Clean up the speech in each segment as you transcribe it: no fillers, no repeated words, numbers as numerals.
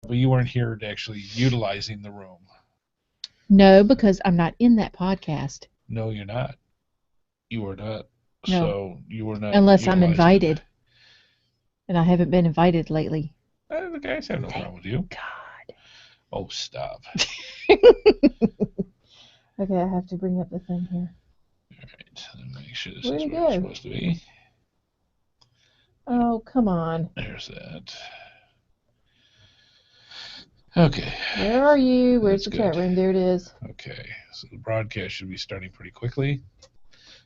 but you weren't here to actually utilizing the room. No, because I'm not in that podcast. No, you're not. You were not. No. So you were not. Unless I'm invited. And I haven't been invited lately. The guys have no problem with you. God. Oh, stop. Okay, I have to bring up the thing here. All right. Let me make sure this Where'd is it where go? it's supposed to be. Oh, come on. There's that. Okay. Where are you? Where's That's the chat room? There it is. Okay. So the broadcast should be starting pretty quickly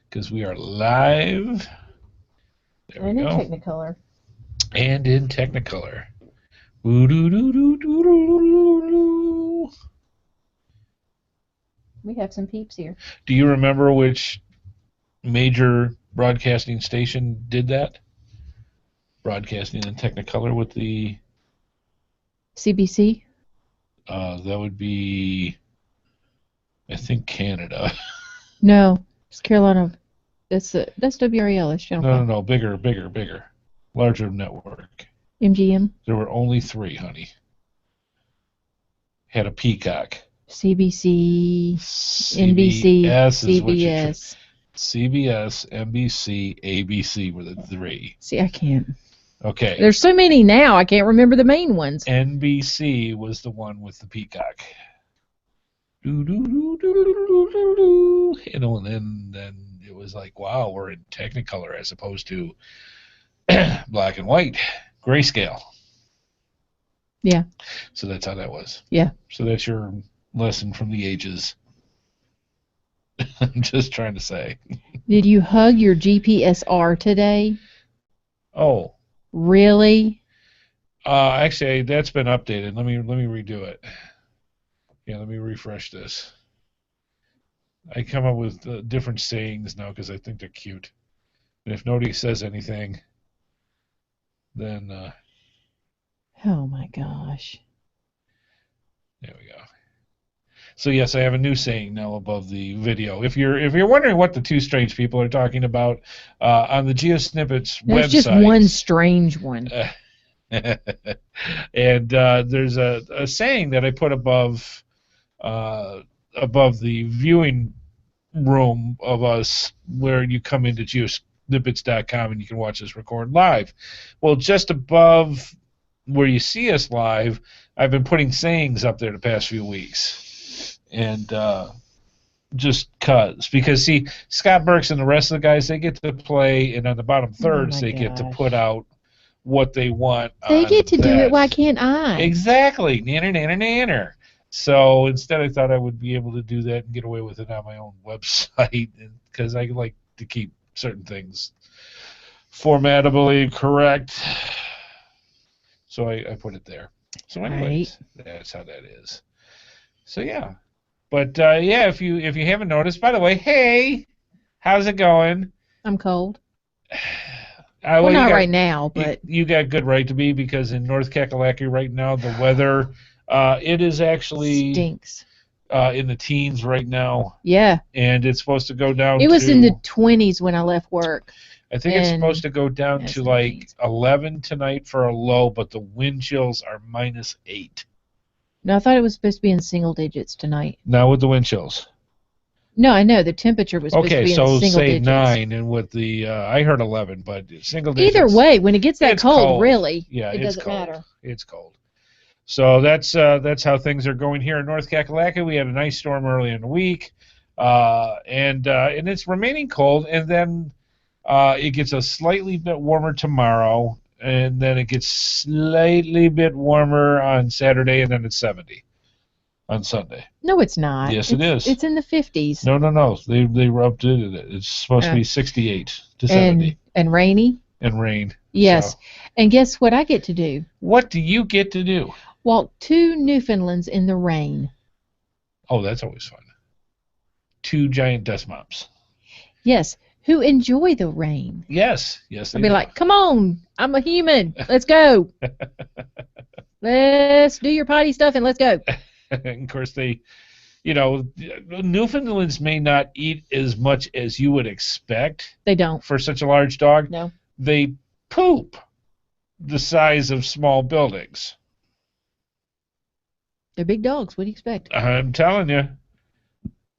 because we are live. There we go. And in Technicolor. And in Technicolor. We have some peeps here. Do you remember which major broadcasting station did that? Broadcasting in Technicolor with the... CBC? That would be, I think, Canada. No, it's Carolina. That's WRL. That's Channel 5. No, bigger. Larger network. MGM? There were only 3, honey. Had a peacock. CBC, NBC, CBS. CBS, NBC, ABC were the 3. See, I can't. Okay. There's so many now, I can't remember the main ones. NBC was the one with the peacock. And then it was like, wow, we're in Technicolor as opposed to black and white, grayscale. Yeah. So that's how that was. Yeah. So that's your lesson from the ages. I'm just trying to say. Did you hug your GPSR today? Oh. Really? Actually, that's been updated. Let me redo it. Yeah, let me refresh this. I come up with different sayings now because I think they're cute. And if nobody says anything, then... oh, my gosh. There we go. So, yes, I have a new saying now above the video. If you're wondering what the two strange people are talking about, on the GeoSnippits website... There's just one strange one. And there's a saying that I put above the viewing room of us where you come into GeoSnippits.com and you can watch us record live. Well, just above where you see us live, I've been putting sayings up there the past few weeks. And just because, see, Scott Burks and the rest of the guys, they get to play, and on the bottom thirds, they get to put out what they want. They get to do it. Why can't I? Exactly. Nanner. So instead, I thought I would be able to do that and get away with it on my own website because I like to keep certain things formatably correct. So I put it there. So anyways, That's how that is. So yeah. But yeah, if you haven't noticed, by the way, hey, how's it going? I'm cold. Well, not right now, but you got good right to be because in North Kakalaki right now the weather it is actually stinks. In the teens right now. Yeah. And it's supposed to go down. It was in the 20s when I left work. I think it's supposed to go down to like 11 tonight for a low, but the wind chills are -8. No, I thought it was supposed to be in single digits tonight. Now with the wind chills. No, I know the temperature was supposed to be in single digits. Okay, so say 9, and with the I heard 11, but single digits. Either way, when it gets that cold, really, yeah, it doesn't cold. matter. It's cold. So that's how things are going here in North Kakalaki. We had a nice storm early in the week, and it's remaining cold, and then it gets a slightly bit warmer tomorrow. And then it gets slightly bit warmer on Saturday, and then it's 70 on Sunday. No, it's not. Yes, it is. It's in the 50s. No. They updated it. It's supposed to be 68 to 70. And rainy? And rain. Yes. So. And guess what I get to do? What do you get to do? Walk 2 Newfoundlands in the rain. Oh, that's always fun. 2 giant dust mops. Yes. Who enjoy the rain. Yes. I'll be like, come on, I'm a human. Let's go. Let's do your potty stuff and let's go. And of course, Newfoundlands may not eat as much as you would expect. They don't. For such a large dog. No. They poop the size of small buildings. They're big dogs. What do you expect? I'm telling you.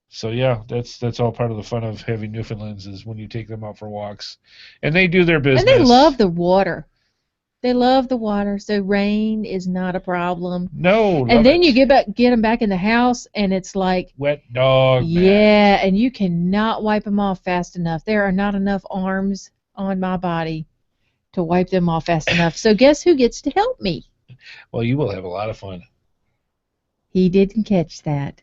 So yeah, that's all part of the fun of having Newfoundlands is when you take them out for walks, and they do their And they business. love the water. They love the water, so rain is not a problem. No, And love then you it. get them back in the house, and it's like, Wet dog yeah, magic. and you cannot wipe them off fast enough. There are not enough arms on my body to wipe them off fast enough. So guess who gets to help me? Well, you will have a lot of fun. He didn't catch that.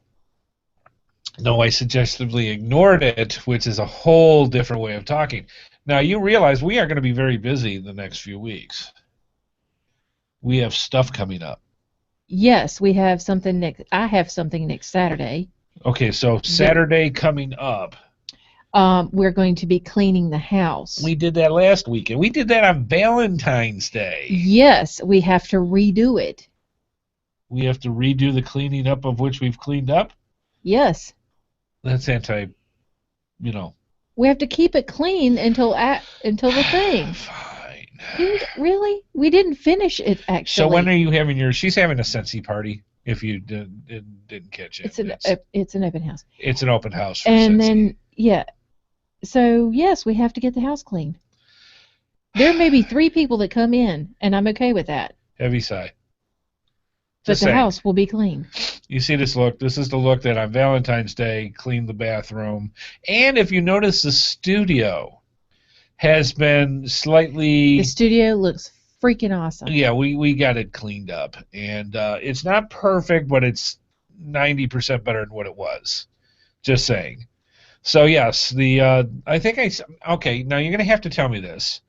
No, I suggestively ignored it, which is a whole different way of talking. Now, you realize we are going to be very busy the next few weeks. We have stuff coming up. Yes, we have something next. I have something next Saturday. Okay, so That Saturday coming up. we're going to be cleaning the house. We did that last weekend. We did that on Valentine's Day. Yes, we have to redo it. We have to redo the cleaning up of which we've cleaned up. Yes, That's anti, you know. we have to keep it clean until the thing. Fine. Really? We didn't finish it So when actually. are you having your? She's having a Scentsy party. If you didn't catch it, It's an open house. it's an open house for And Scentsy. then yeah. So yes, we have to get the house clean. There may be 3 people that come in, and I'm okay with that. Heavy sigh. But Just the saying. house will be clean. You see this look? This is the look that on Valentine's Day cleaned the bathroom. And if you notice, the studio has been The slightly. studio looks freaking awesome. Yeah, we got it cleaned up, and it's not perfect, but it's 90% better than what it was. Just saying. So yes, I think okay. Now you're gonna have to tell me this.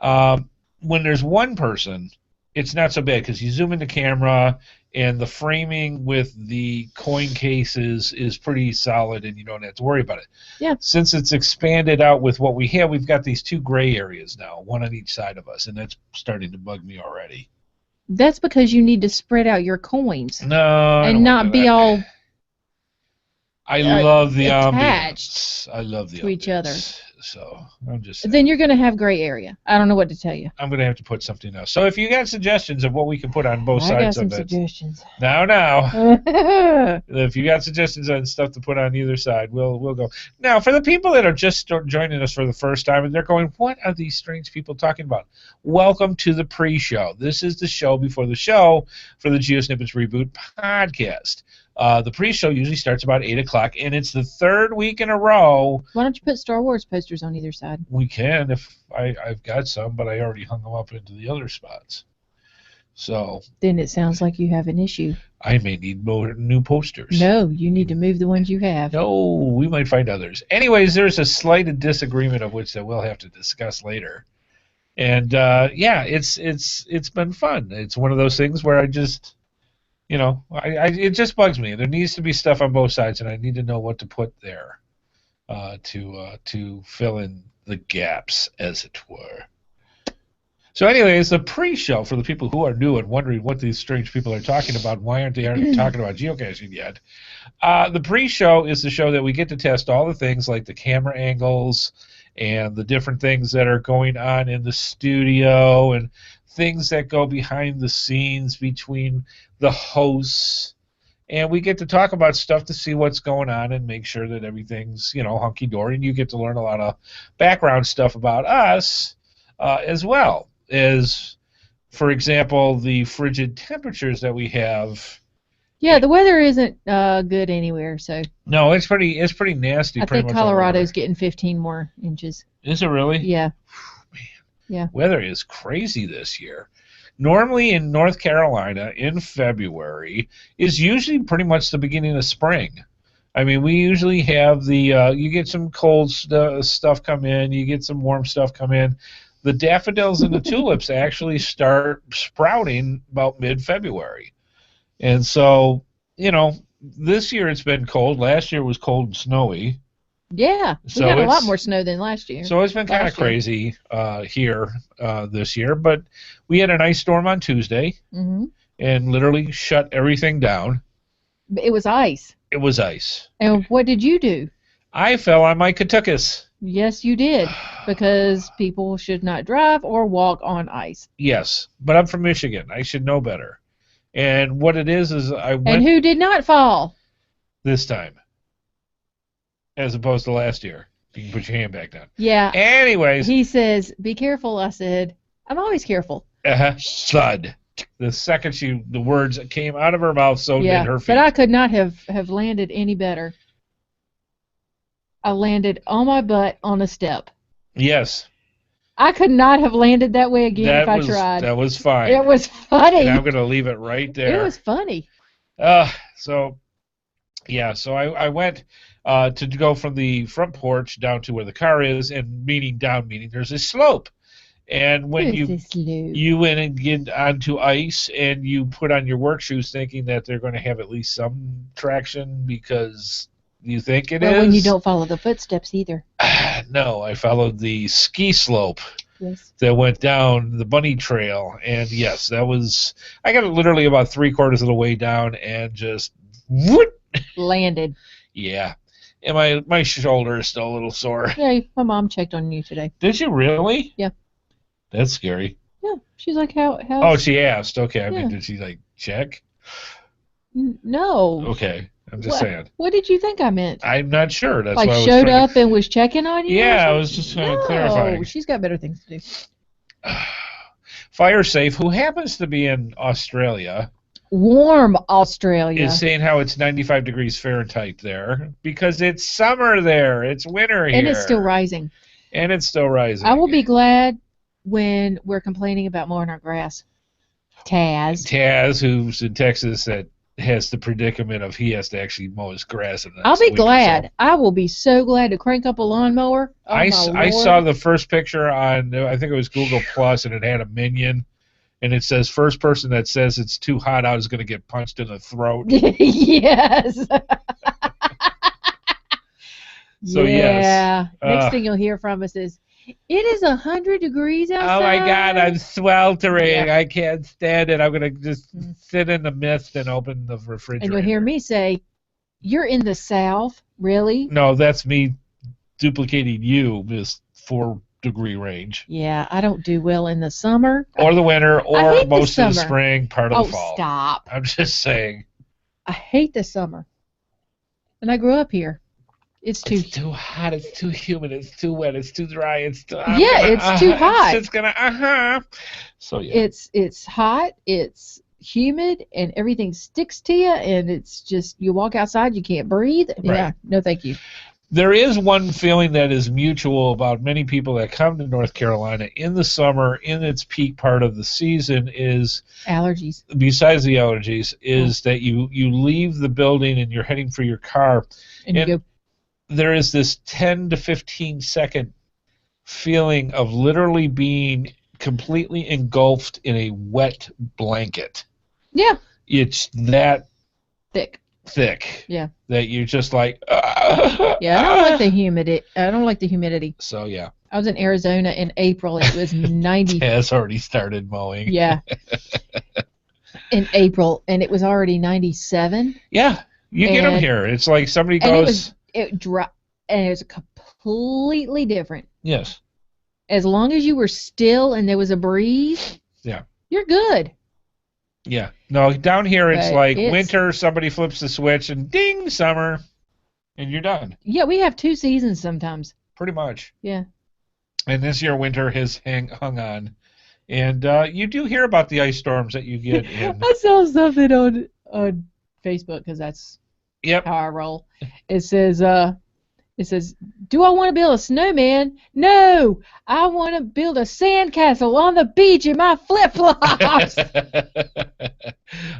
When there's one person, it's not so bad because you zoom in the camera and the framing with the coin cases is pretty solid and you don't have to worry about it. Yeah. Since it's expanded out with what we have, we've got these 2 gray areas now, one on each side of us, and that's starting to bug me already. That's because you need to spread out your coins No, I don't and want to do not be that. all I love the attached ambience. I love the to each other. ambience. So I'm just saying. Then you're going to have gray area. I don't know what to tell you. I'm going to have to put something else. So if you got suggestions of what we can put on both I got sides some of it, suggestions. now, if you got suggestions on stuff to put on either side, we'll go. Now, for the people that are just joining us for the first time and they're going, what are these strange people talking about? Welcome to the pre-show. This is the show before the show for the GeoSnippits Reboot podcast. The pre-show usually starts about 8 o'clock, and it's the 3rd week in a row. Why don't you put Star Wars posters on either side? We can if I've got some, but I already hung them up into the other spots. So Then it sounds like you have an issue. I may need more new posters. No, you need to move the ones you have. No, we might find others. Anyways, there's a slight disagreement of which that we'll have to discuss later. And yeah, it's been fun. It's one of those things where I just, it just bugs me. There needs to be stuff on both sides, and I need to know what to put there to fill in the gaps, as it were. So anyways, the pre-show for the people who are new and wondering what these strange people are talking about, why aren't they talking about geocaching yet? The pre-show is the show that we get to test all the things like the camera angles and the different things that are going on in the studio and things that go behind the scenes between the hosts. And we get to talk about stuff to see what's going on and make sure that everything's, hunky-dory. And you get to learn a lot of background stuff about us as well as, for example, the frigid temperatures that we have. Yeah, the weather isn't good anywhere, so No, it's pretty nasty. I Pretty think much all Colorado's over. getting 15 more inches. Is it really? Yeah. Man, Yeah. weather is crazy this year. Normally in North Carolina in February is usually pretty much the beginning of spring. I mean, we usually have you get some cold stuff come in, you get some warm stuff come in. The daffodils and the tulips actually start sprouting about mid-February. And so, this year it's been cold. Last year was cold and snowy. Yeah, we So got a lot it's- more snow than last year. So it's been kind of Last year. crazy here this year. But we had an ice storm on Tuesday hmm and literally shut everything down. It was ice. It was ice. And what did you do? I fell on my Catucus. Yes, you did, because people should not drive or walk on ice. Yes, but I'm from Michigan. I should know better. And what it is I And went who did not fall? this time as opposed to last year. You can put your hand back down. Yeah. Anyways, He says, "Be careful." I said, "I'm always careful." thud. The second the words came out of her mouth, so did her feet. But I could not have landed any better. I landed on my butt on a step. Yes. I could not have landed that way again if I tried. That was fine. It was funny. And I'm going to leave it right there. It was funny. So I went to go from the front porch down to where the car is, and meaning there's a slope. And when you went and get onto ice and you put on your work shoes thinking that they're going to have at least some traction because you think it is. Well, when you don't follow the footsteps either. No, I followed the ski slope. Yes. That went down the bunny trail. And yes, that was, I got it literally about 3/4 of the way down and just whoop, landed. Yeah. And my shoulder is still a little sore. Yeah, my mom checked on you today. Did you really? Yeah. That's scary. Yeah. She's like, how Oh, she asked. Okay. I Yeah. mean, did she like check? No. Okay. I'm just saying. What did you think I meant? I'm not sure. That's like why I was showed up and was checking on you? Yeah, I was just clarifying. She's got better things to do. Fire Safe, who happens to be in Australia, warm Australia, is saying how it's 95 degrees Fahrenheit there because it's summer there. It's winter here. And it's still rising. I will be glad when we're complaining about mowing our grass. Taz, who's in Texas, that has the predicament of he has to actually mow his grass. I'll be glad. So. I will be so glad to crank up a lawnmower. Oh, I saw the first picture on, I think it was Google Plus, and it had a minion, and it says, first person that says it's too hot out is going to get punched in the throat. Yes. So, yes. Next thing you'll hear from us is, it is 100 degrees outside. Oh, my God, I'm sweltering. Yeah. I can't stand it. I'm going to just sit in the mist and open the refrigerator. And you'll hear me say, you're in the South? Really? No, that's me duplicating you, this 4-degree range. Yeah, I don't do well in the summer. Or the winter, or most of the spring, part of the fall. Oh, stop. I'm just saying. I hate the summer. And I grew up here. It's too hot. It's too humid. It's too wet. It's too dry. It's too it's too hot. It's gonna So yeah. It's hot. It's humid, and everything sticks to you, and it's just you walk outside, you can't breathe. Right. Yeah, no, thank you. There is one feeling that is mutual about many people that come to North Carolina in the summer, in its peak part of the season, is allergies. Besides the allergies, is that you leave the building and you're heading for your car, and you go. There is this 10 to 15 second feeling of literally being completely engulfed in a wet blanket. Yeah. It's that thick. Yeah. That you're just like. Yeah, I don't like the humidity. So yeah. I was in Arizona in April. It was 90. Has already started mowing. Yeah. In April, and it was already 97. Yeah, you get them here. It's like somebody goes. It dropped, and it was completely different. Yes. As long as you were still and there was a breeze, yeah, you're good. Yeah. No, down here it's winter, somebody flips the switch, and ding, summer, and you're done. Yeah, we have 2 seasons sometimes. Pretty much. Yeah. And this year winter has hung on. And you do hear about the ice storms that you get in. I saw something on Facebook, because that's how I roll. It says, do I want to build a snowman? No, I want to build a sandcastle on the beach in my flip-flops.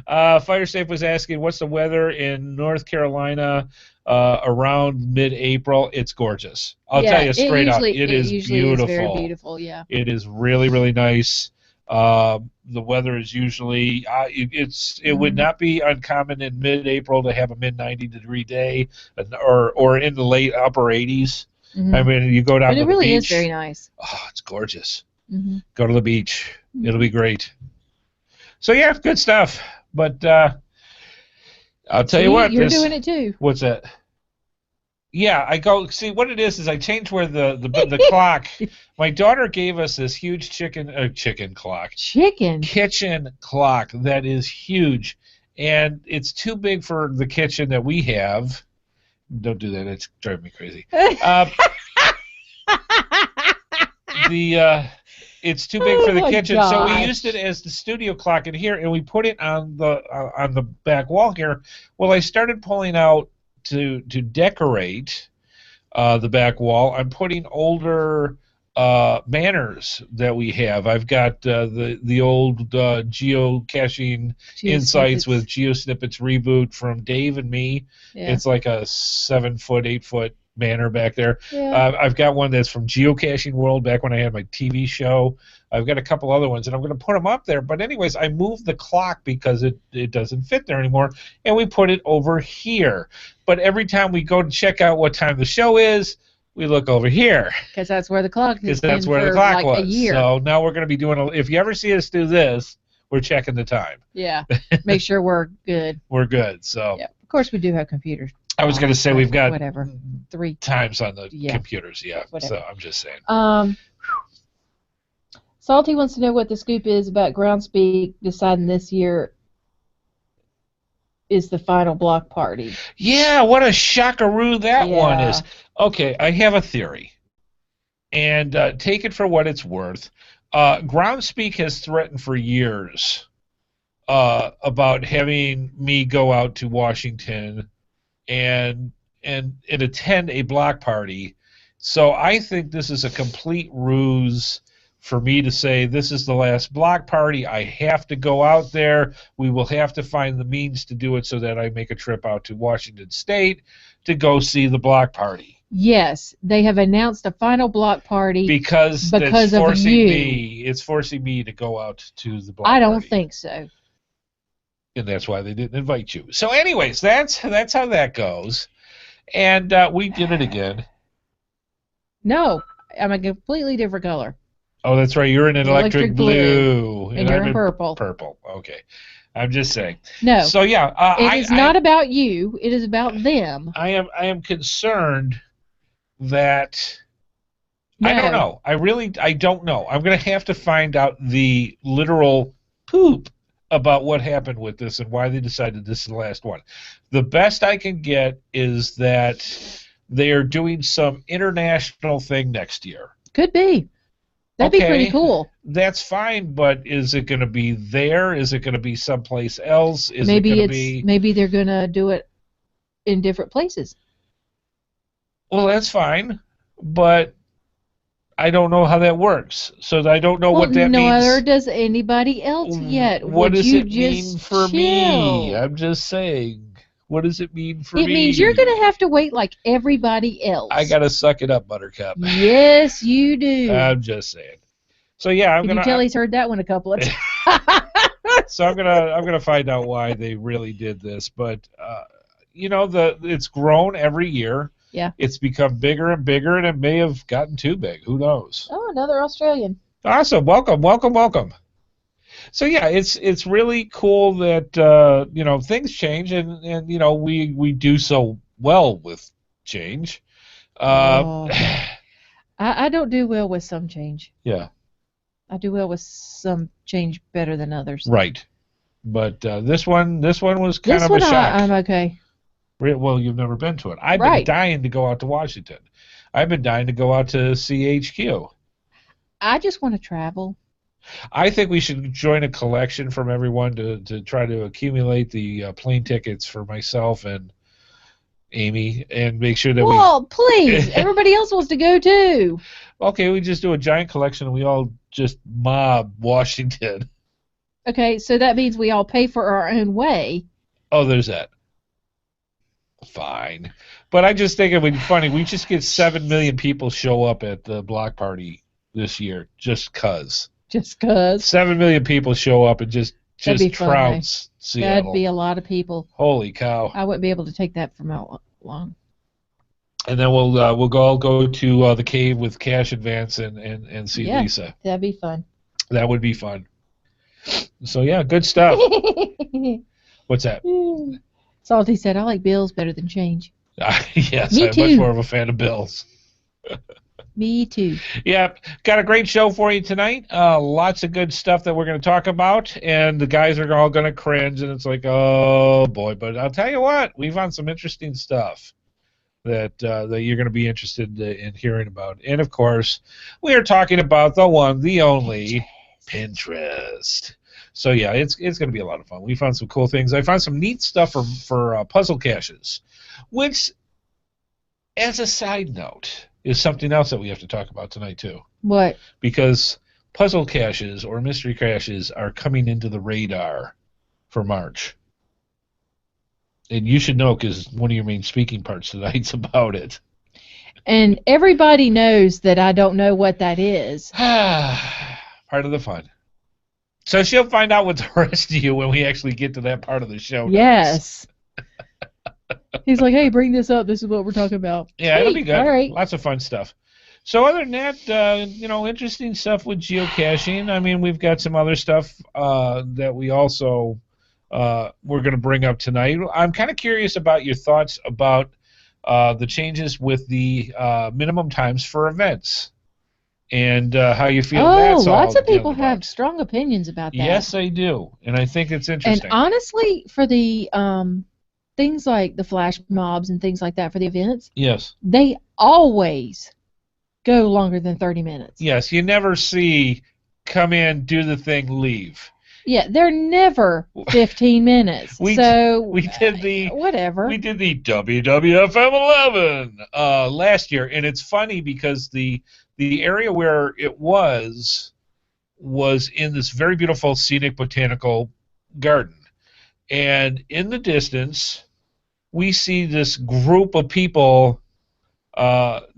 FireSafe was asking, what's the weather in North Carolina around mid-April? It's gorgeous. I'll tell you straight up. It is beautiful. It's very beautiful, yeah. It is really, really nice. The weather is usually it would not be uncommon in mid-April to have a mid-90-degree day, or in the late upper 80s. Mm-hmm. I mean, you go down to the beach. But it really is very nice. Oh, it's gorgeous. Mm-hmm. Go to the beach. Mm-hmm. It'll be great. So yeah, good stuff. But I'll tell you what. You're doing it too. What's that? Yeah, I go see what it is I change where the clock. My daughter gave us this huge kitchen clock that is huge, and it's too big for the kitchen that we have. Don't do that; it's driving me crazy. The it's too big for the kitchen, so we used it as the studio clock in here, and we put it on the back wall here. Well, I started pulling out to decorate the back wall. I'm putting older banners that we have. I've got the old geocaching insights with GeoSnippits Reboot from Dave and me. Yeah. It's like a 7-foot, 8-foot banner back there. Yeah. I've got one that's from Geocaching World back when I had my TV show. I've got a couple other ones, and I'm going to put them up there. But anyways, I moved the clock because it doesn't fit there anymore, and we put it over here. But every time we go to check out what time the show is, we look over here. Because that's where the clock is. Because that's where the clock was. A year. So now we're going to be doing if you ever see us do this, we're checking the time. Yeah. Make sure we're good. We're good. So. Yeah. Of course, we do have computers. I was going to say we've got 3 times on the computers. Yeah. Whatever. So I'm just saying. Salty wants to know what the scoop is about Groundspeak deciding this year is the final block party. Yeah, what a shockaroo that one is. Okay, I have a theory, and take it for what it's worth. Groundspeak has threatened for years about having me go out to Washington and attend a block party. So I think this is a complete ruse for me to say this is the last block party. I have to go out there. We will have to find the means to do it so that I make a trip out to Washington State to go see the block party. Yes, they have announced a final block party because it's forcing me. It's forcing me to go out to the block party. I don't think so. And that's why they didn't invite you. So anyways, that's how that goes. And we did it again. No, I'm a completely different color. Oh, that's right. You're in an electric blue. And you're in purple. Purple. Okay. I'm just saying. No. So yeah, it is not about you. It is about them. I am concerned that I don't know. I don't know. I'm going to have to find out the literal poop about what happened with this and why they decided this is the last one. The best I can get is that they are doing some international thing next year. Could be. That'd be pretty cool. That's fine, but is it going to be there? Is it going to be someplace else? Maybe they're going to do it in different places. Well, that's fine, but I don't know how that works. So I don't know what that means. Neither does anybody else yet. What does it mean for me? I'm just saying. What does it mean for me? It means you're going to have to wait like everybody else. I got to suck it up, Buttercup. Yes, you do. I'm just saying. So yeah, I'm gonna. You can tell he's heard that one a couple of times. So I'm gonna find out why they really did this, but it's grown every year. Yeah. It's become bigger and bigger, and it may have gotten too big. Who knows? Oh, another Australian. Awesome! Welcome. So yeah, it's really cool that things change, and we do so well with change. I don't do well with some change. Yeah. I do well with some change better than others. Right. But this one was kind of a shock. I'm okay. Well, you've never been to it. I've been dying to go out to Washington. I've been dying to go out to CHQ. I just want to travel. I think we should join a collection from everyone to try to accumulate the plane tickets for myself and Amy and make sure that please. Everybody else wants to go too. Okay, we just do a giant collection and we all just mob Washington. Okay, so that means we all pay for our own way. Oh, there's that. Fine. But I just think it would be funny. We just get 7 million people show up at the block party this year just 'cause. Just 'cause. 7 million people show up and just trounce Seattle. That'd be a lot of people. Holy cow. I wouldn't be able to take that from out long. And then we'll all go to the cave with Cash Advance and see Lisa. That'd be fun. That would be fun. So yeah, good stuff. What's that? Salty said, I like bills better than change. Yes, Me I'm much too. more of a fan of Bill's. Me too. Yeah, got a great show for you tonight. Lots of good stuff that we're going to talk about, and the guys are all going to cringe, and it's like, oh boy. But I'll tell you what, we found some interesting stuff that you're going to be interested in hearing about. And of course, we are talking about the one, the only Pinterest. So yeah, it's going to be a lot of fun. We found some cool things. I found some neat stuff for puzzle caches, which, as a side note, is something else that we have to talk about tonight too. What? Because puzzle caches or mystery caches are coming into the radar for March. And you should know because one of your main speaking parts tonight's about it. And everybody knows that I don't know what that is. Part of the fun. So she'll find out with the rest of you when we actually get to that part of the show. Yes. He's like, hey, bring this up. This is what we're talking about. Yeah, Sweet. It'll be good. All right. Lots of fun stuff. So other than that, interesting stuff with geocaching. I mean, we've got some other stuff that we also we're going to bring up tonight. I'm kind of curious about your thoughts about the changes with the minimum times for events and how you feel that's all. Lots of people have strong opinions about that. Yes, I do, and I think it's interesting. And honestly, for the things like the flash mobs and things like that for the events, yes, they always go longer than 30 minutes. Yes, you never see come in, do the thing, leave. Yeah, they're never 15 minutes. We did the whatever. We did the WWFM 11 last year, and it's funny because the area where it was in this very beautiful scenic botanical garden, and in the distance we see this group of people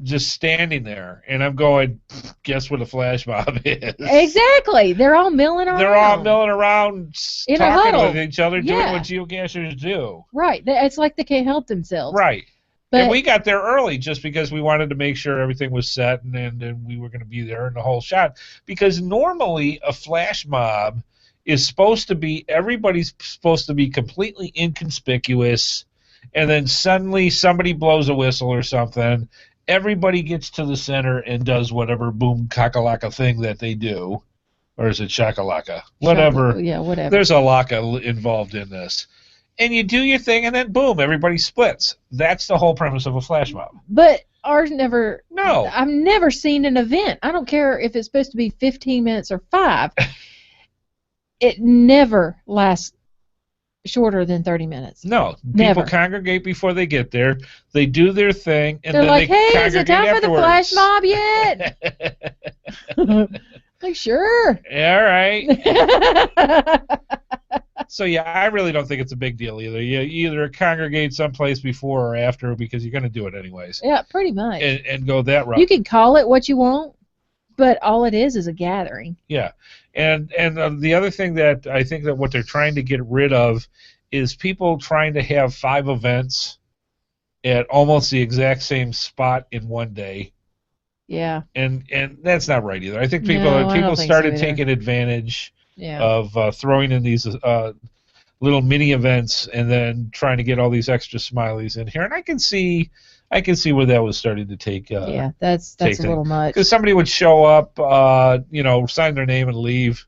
just standing there, and I'm going, guess what a flash mob is? Exactly. They're all milling around. They're all milling around, in talking with each other, doing what geocachers do. Right. It's like they can't help themselves. Right. And we got there early just because we wanted to make sure everything was set and we were going to be there in the whole shot. Because normally a flash mob is supposed to be, everybody's supposed to be completely inconspicuous, and then suddenly somebody blows a whistle or something, everybody gets to the center and does whatever boom kakalaka thing that they do. Or is it shakalaka? Whatever. Yeah, whatever. There's a laka involved in this. And you do your thing, and then boom, everybody splits. That's the whole premise of a flash mob. But ours never... No. I've never seen an event. I don't care if it's supposed to be 15 minutes or 5. It never lasts shorter than 30 minutes. No. Never. People congregate before they get there. They do their thing, and they're then like, they hey, is it time afterwards. for the flash mob yet? Like, sure. All right. So, yeah, I really don't think it's a big deal either. You either congregate someplace before or after because you're going to do it anyways. Yeah, pretty much. And go that route. You can call it what you want, but all it is a gathering. Yeah. And the other thing that I think that what they're trying to get rid of is people trying to have 5 events at almost the exact same spot in one day. Yeah. And that's not right either. I think people started taking advantage of throwing in these little mini events and then trying to get all these extra smileys in here. And I can see where that was starting to take. That's a little much. Because somebody would show up, sign their name and leave.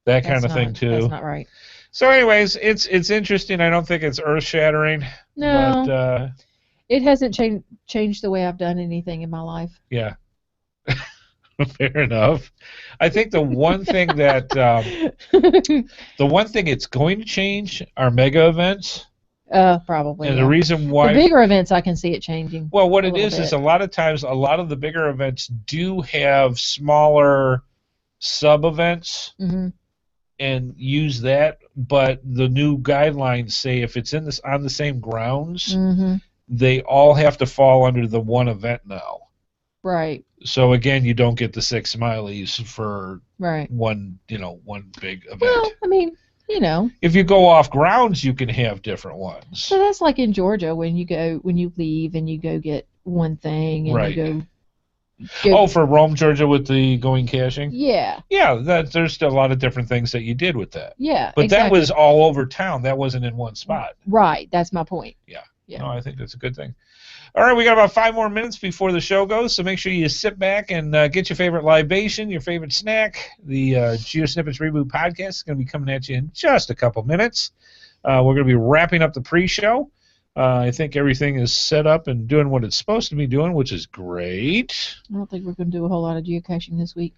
That kind of thing too. That's not right. So, anyways, it's interesting. I don't think it's earth-shattering. No. But, it hasn't changed the way I've done anything in my life. Yeah. Fair enough. I think the one thing that it's going to change are mega events. Probably. And the reason why the bigger events, I can see it changing. Well, what it is a lot of times, a lot of the bigger events do have smaller sub events, and use that. But the new guidelines say if it's on the same grounds, they all have to fall under the one event now. Right. So again, you don't get the 6 smileys for one big event. Well, I mean, if you go off grounds, you can have different ones. So that's like in Georgia when you leave and you go get one thing and you go. Oh, for Rome, Georgia, with the going caching. Yeah. Yeah, there's still a lot of different things that you did with that. Yeah. But exactly. That was all over town. That wasn't in one spot. Right. That's my point. Yeah. Yeah. No, I think that's a good thing. All right, we got about 5 more minutes before the show goes, so make sure you sit back and get your favorite libation, your favorite snack. The GeoSnippits Reboot podcast is going to be coming at you in just a couple minutes. We're going to be wrapping up the pre-show. I think everything is set up and doing what it's supposed to be doing, which is great. I don't think we're going to do a whole lot of geocaching this week.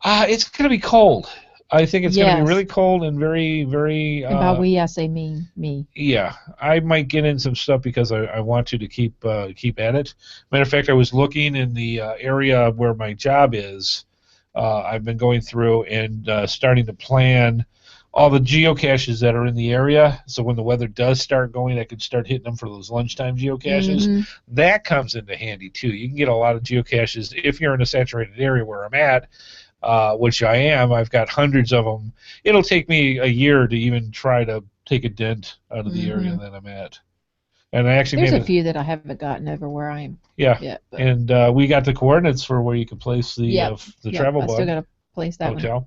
It's going to be cold. I think it's going to be really cold and very, very... and by we, I say me. Yeah, I might get in some stuff because I want to keep at it. Matter of fact, I was looking in the area where my job is. I've been going through and starting to plan all the geocaches that are in the area. So when the weather does start going, I could start hitting them for those lunchtime geocaches. Mm-hmm. That comes into handy, too. You can get a lot of geocaches if you're in a saturated area where I'm at. Which I am. I've got hundreds of them. It'll take me a year to even try to take a dent out of the area that I'm at. And I actually there's a few that I haven't gotten over where I am. Yeah. Yet, and we got the coordinates for where you can place the travel bug. I still got to place that hotel. One.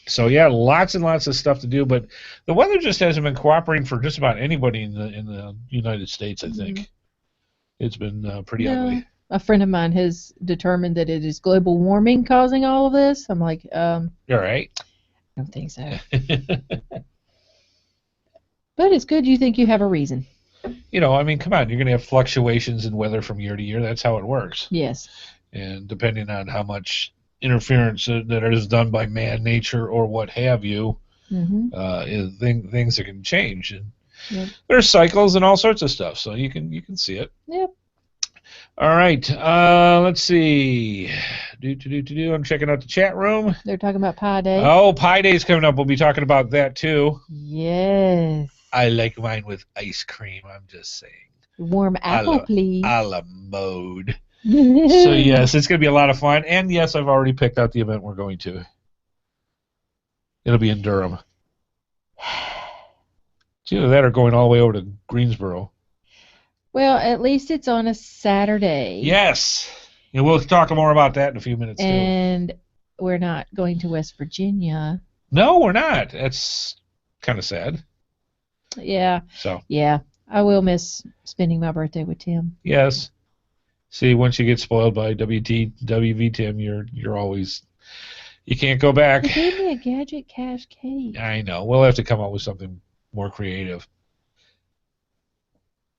So yeah, lots and lots of stuff to do, but the weather just hasn't been cooperating for just about anybody in the United States. I think it's been pretty ugly. A friend of mine has determined that it is global warming causing all of this. I'm like, you're right. I don't think so. But it's good you think you have a reason. You know, I mean, come on, you're going to have fluctuations in weather from year to year. That's how it works. Yes. And depending on how much interference that is done by man, nature, or what have you, things that can change. And there's cycles and all sorts of stuff, so you can see it. Yep. All right, let's see. I'm checking out the chat room. They're talking about Pi Day. Oh, Pi Day's coming up. We'll be talking about that, too. Yes. I like mine with ice cream, I'm just saying. Warm apple, please. A la mode. So, yes, it's going to be a lot of fun. And, yes, I've already picked out the event we're going to. It'll be in Durham. It's either that or going all the way over to Greensboro. Well, at least it's on a Saturday. Yes. And we'll talk more about that in a few minutes, too. And we're not going to West Virginia. No, we're not. That's kind of sad. Yeah. So. Yeah. I will miss spending my birthday with Tim. Yes. See, once you get spoiled by WV Tim, you're always... You can't go back. He gave me a gadget cash cake. I know. We'll have to come up with something more creative.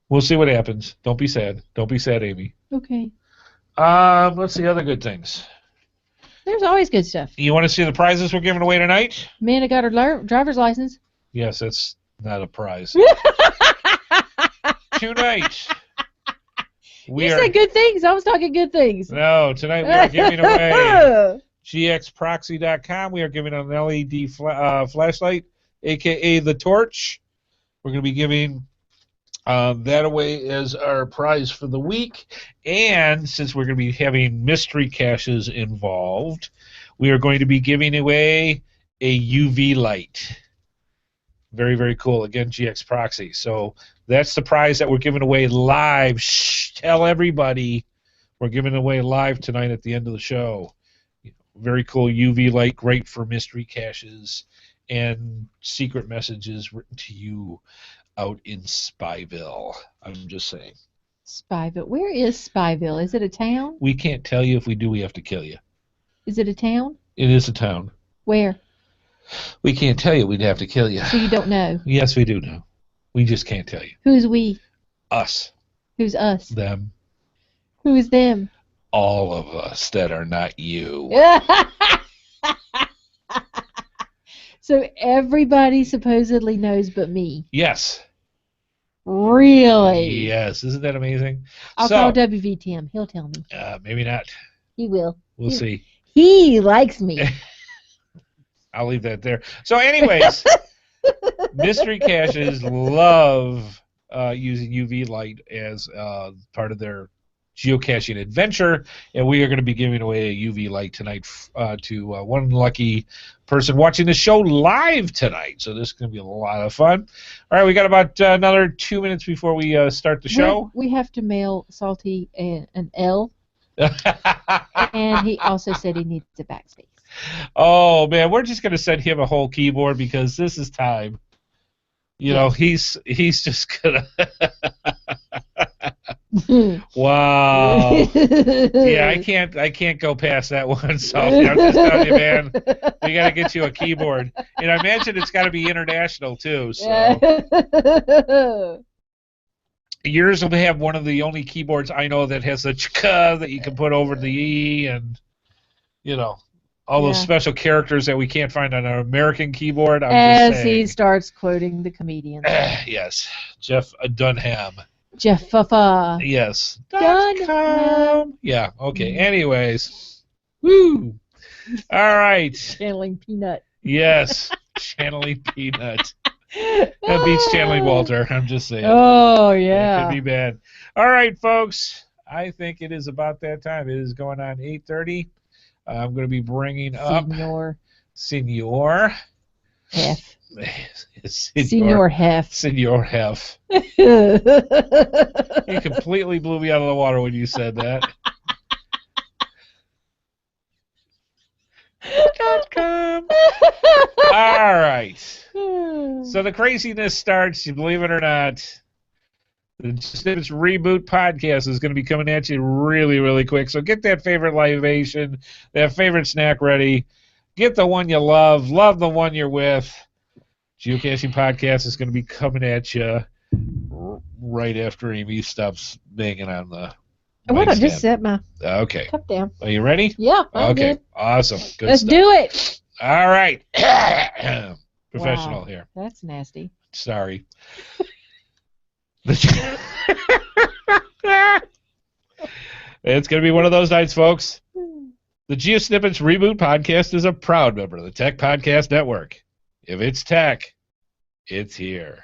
We'll see what happens. Don't be sad. Don't be sad, Amy. Okay. Let's see other good things. There's always good stuff. You want to see the prizes we're giving away tonight? Amanda got her driver's license. Yes, that's not a prize. Tonight. You said good things. I was talking good things. No, tonight we are giving away gxproxy.com. We are giving an LED flashlight, a.k.a. the torch. We're going to be giving... that away as our prize for the week. And since we're going to be having mystery caches involved, we are going to be giving away a UV light. Very, very cool. Again, GX Proxy. So that's the prize that we're giving away live. Shh, tell everybody we're giving away live tonight at the end of the show. Very cool UV light, great for mystery caches and secret messages written to you out in Spyville. I'm just saying. Spyville. Where is Spyville? Is it a town? We can't tell you. If we do, we have to kill you. Is it a town? It is a town. Where? We can't tell you. We'd have to kill you. So you don't know? Yes, we do know. We just can't tell you. Who's we? Us. Who's us? Them. Who is them? All of us that are not you. So everybody supposedly knows but me. Yes. Really? Yes. Isn't that amazing? I'll call WV Tim. He'll tell me. Maybe not. He will. We'll see. He likes me. I'll leave that there. So anyways, mystery caches love using UV light as part of their geocaching adventure, and we are going to be giving away a UV light tonight to one lucky person watching the show live tonight. So this is going to be a lot of fun. All right, we got about another 2 minutes before we start the show. We have to mail Salty an L, and he also said he needs a backspace. Oh, man, we're just going to send him a whole keyboard because this is time. You know, he's just gonna. Wow. Yeah, I can't go past that one, Salty. I'm just telling you, man. We got to get you a keyboard, and I imagine it's got to be international too. So yours will have one of the only keyboards I know that has a chka that you can put over the e, and all those special characters that we can't find on an American keyboard. As he starts quoting the comedians. Yes, Jeff Dunham. Jeff Yes. Dunham. Yeah. Okay. Anyways. Woo. All right. Channeling Peanut. Yes. Channeling Peanut. That beats channeling Walter. I'm just saying. Oh, yeah. It could be bad. All right, folks. I think it is about that time. It is going on 8:30. I'm going to be bringing up Senor Hef. Senor Hef. Senor Hef. You completely blew me out of the water when you said that. .com. All right. So the craziness starts, you believe it or not. The GeoSnippits Reboot podcast is going to be coming at you really, really quick. So get that favorite libation, that favorite snack ready. Get the one you love. Love the one you're with. Geocaching podcast is going to be coming at you right after Amy stops banging on the. Why don't I just set my cup down? Are you ready? Yeah. I'm okay. Good. Awesome. Good Let's stuff. Do it. All right. Professional here. That's nasty. Sorry. It's going to be one of those nights, folks. The GeoSnippits Reboot podcast is a proud member of the Tech Podcast Network. If it's tech, it's here.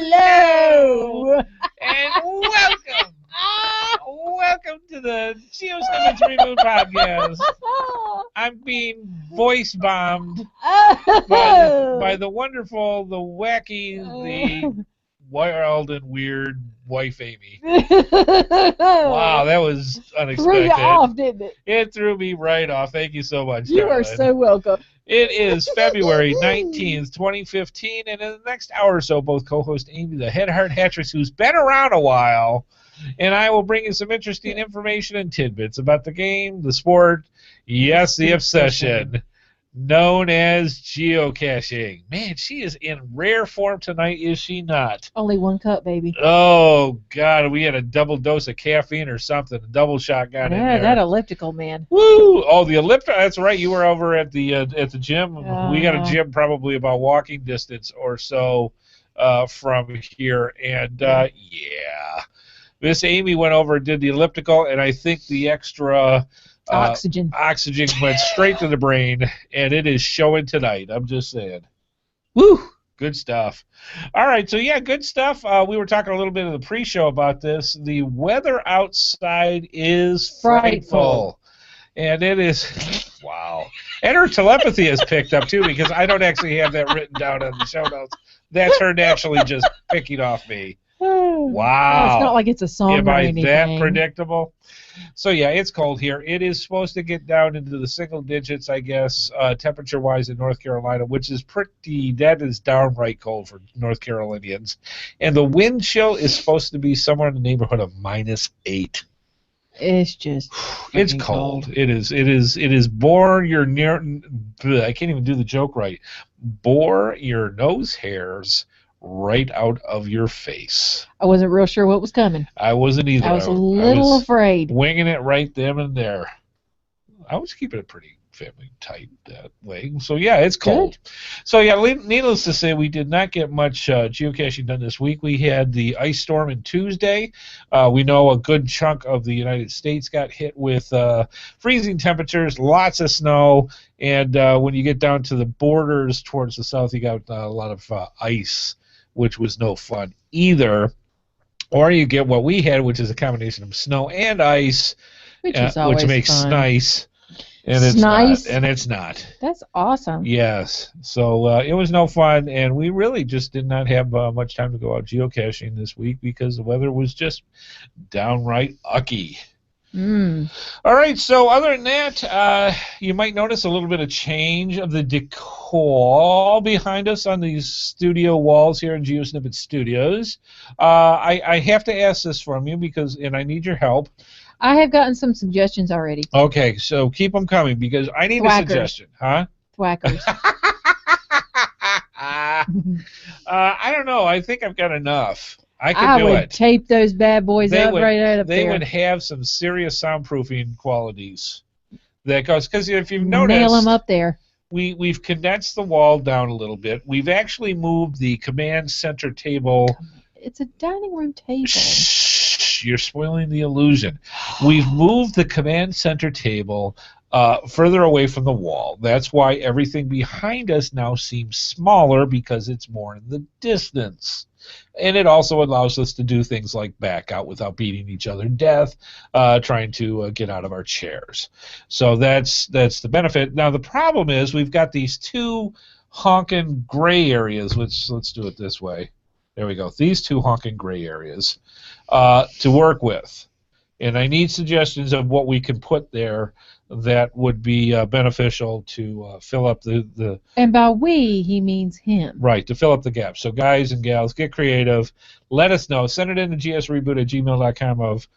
Hello, and welcome. Welcome to the GeoSnippits Reboot podcast. I'm being voice bombed by the wonderful, the wacky, the wild and weird wife Amy. Wow, that was unexpected. Threw you off, didn't it? It threw me right off. Thank you so much, You darling. are so welcome. It is February 19th, 2015, and in the next hour or so, both co-host Amy, the head heart hattress, who's been around a while, and I will bring you some interesting information and tidbits about the game, the sport, yes, the obsession, known as geocaching. Man, she is in rare form tonight, is she not? Only one cup, baby. Oh, God, we had a double dose of caffeine or something, a double shot got in there. That elliptical, man. Woo! Oh, the elliptical, that's right. You were over at the gym. We got a gym probably about walking distance or so from here. And, yeah. Miss Amy went over and did the elliptical, and I think the extra... Oxygen went straight to the brain, and it is showing tonight. I'm just saying. Woo! Good stuff. All right, so yeah, good stuff. We were talking a little bit in the pre-show about this. The weather outside is frightful. And it is, wow. And her telepathy is picked up, too, because I don't actually have that written down on the show notes. That's her naturally just picking off me. Wow. It's not like it's a song Am or I anything. that predictable? So, yeah, it's cold here. It is supposed to get down into the single digits, I guess, temperature-wise in North Carolina, which is that is downright cold for North Carolinians. And the wind chill is supposed to be somewhere in the neighborhood of -8. It's just it's cold. It is bore your near. I can't even do the joke right. Bore your nose hairs right out of your face. I wasn't real sure what was coming. I wasn't either. I was a little afraid. Winging it right then and there. I was keeping it pretty family tight that way. So, yeah, it's cold. Good. So, yeah, needless to say, we did not get much geocaching done this week. We had the ice storm on Tuesday. We know a good chunk of the United States got hit with freezing temperatures, lots of snow, and when you get down to the borders towards the south, you got a lot of ice, which was no fun either. Or you get what we had, which is a combination of snow and ice, which makes nice. And it's nice. Not. And it's not. That's awesome. Yes. So it was no fun, and we really just did not have much time to go out geocaching this week because the weather was just downright ucky. All right, so other than that, you might notice a little bit of change of the decor behind us on these studio walls here in GeoSnippets Studios. I have to ask this from you and I need your help. I have gotten some suggestions already. Okay, so keep them coming because I need a suggestion. Huh? Thwackers. I don't know. I think I've got enough. I would tape those bad boys right up there. They would have some serious soundproofing qualities. Because if you've noticed, nail them up there. We've condensed the wall down a little bit. We've actually moved the command center table. It's a dining room table. Shh, you're spoiling the illusion. We've moved the command center table further away from the wall. That's why everything behind us now seems smaller because it's more in the distance. And it also allows us to do things like back out without beating each other to death, trying to get out of our chairs. So that's the benefit. Now the problem is we've got these two honking gray areas. Let's do it this way. There we go. These two honking gray areas to work with. And I need suggestions of what we can put there that would be beneficial to fill up the... And by we, he means him. Right, to fill up the gap. So guys and gals, get creative. Let us know. Send it in to gsreboot@gmail.com of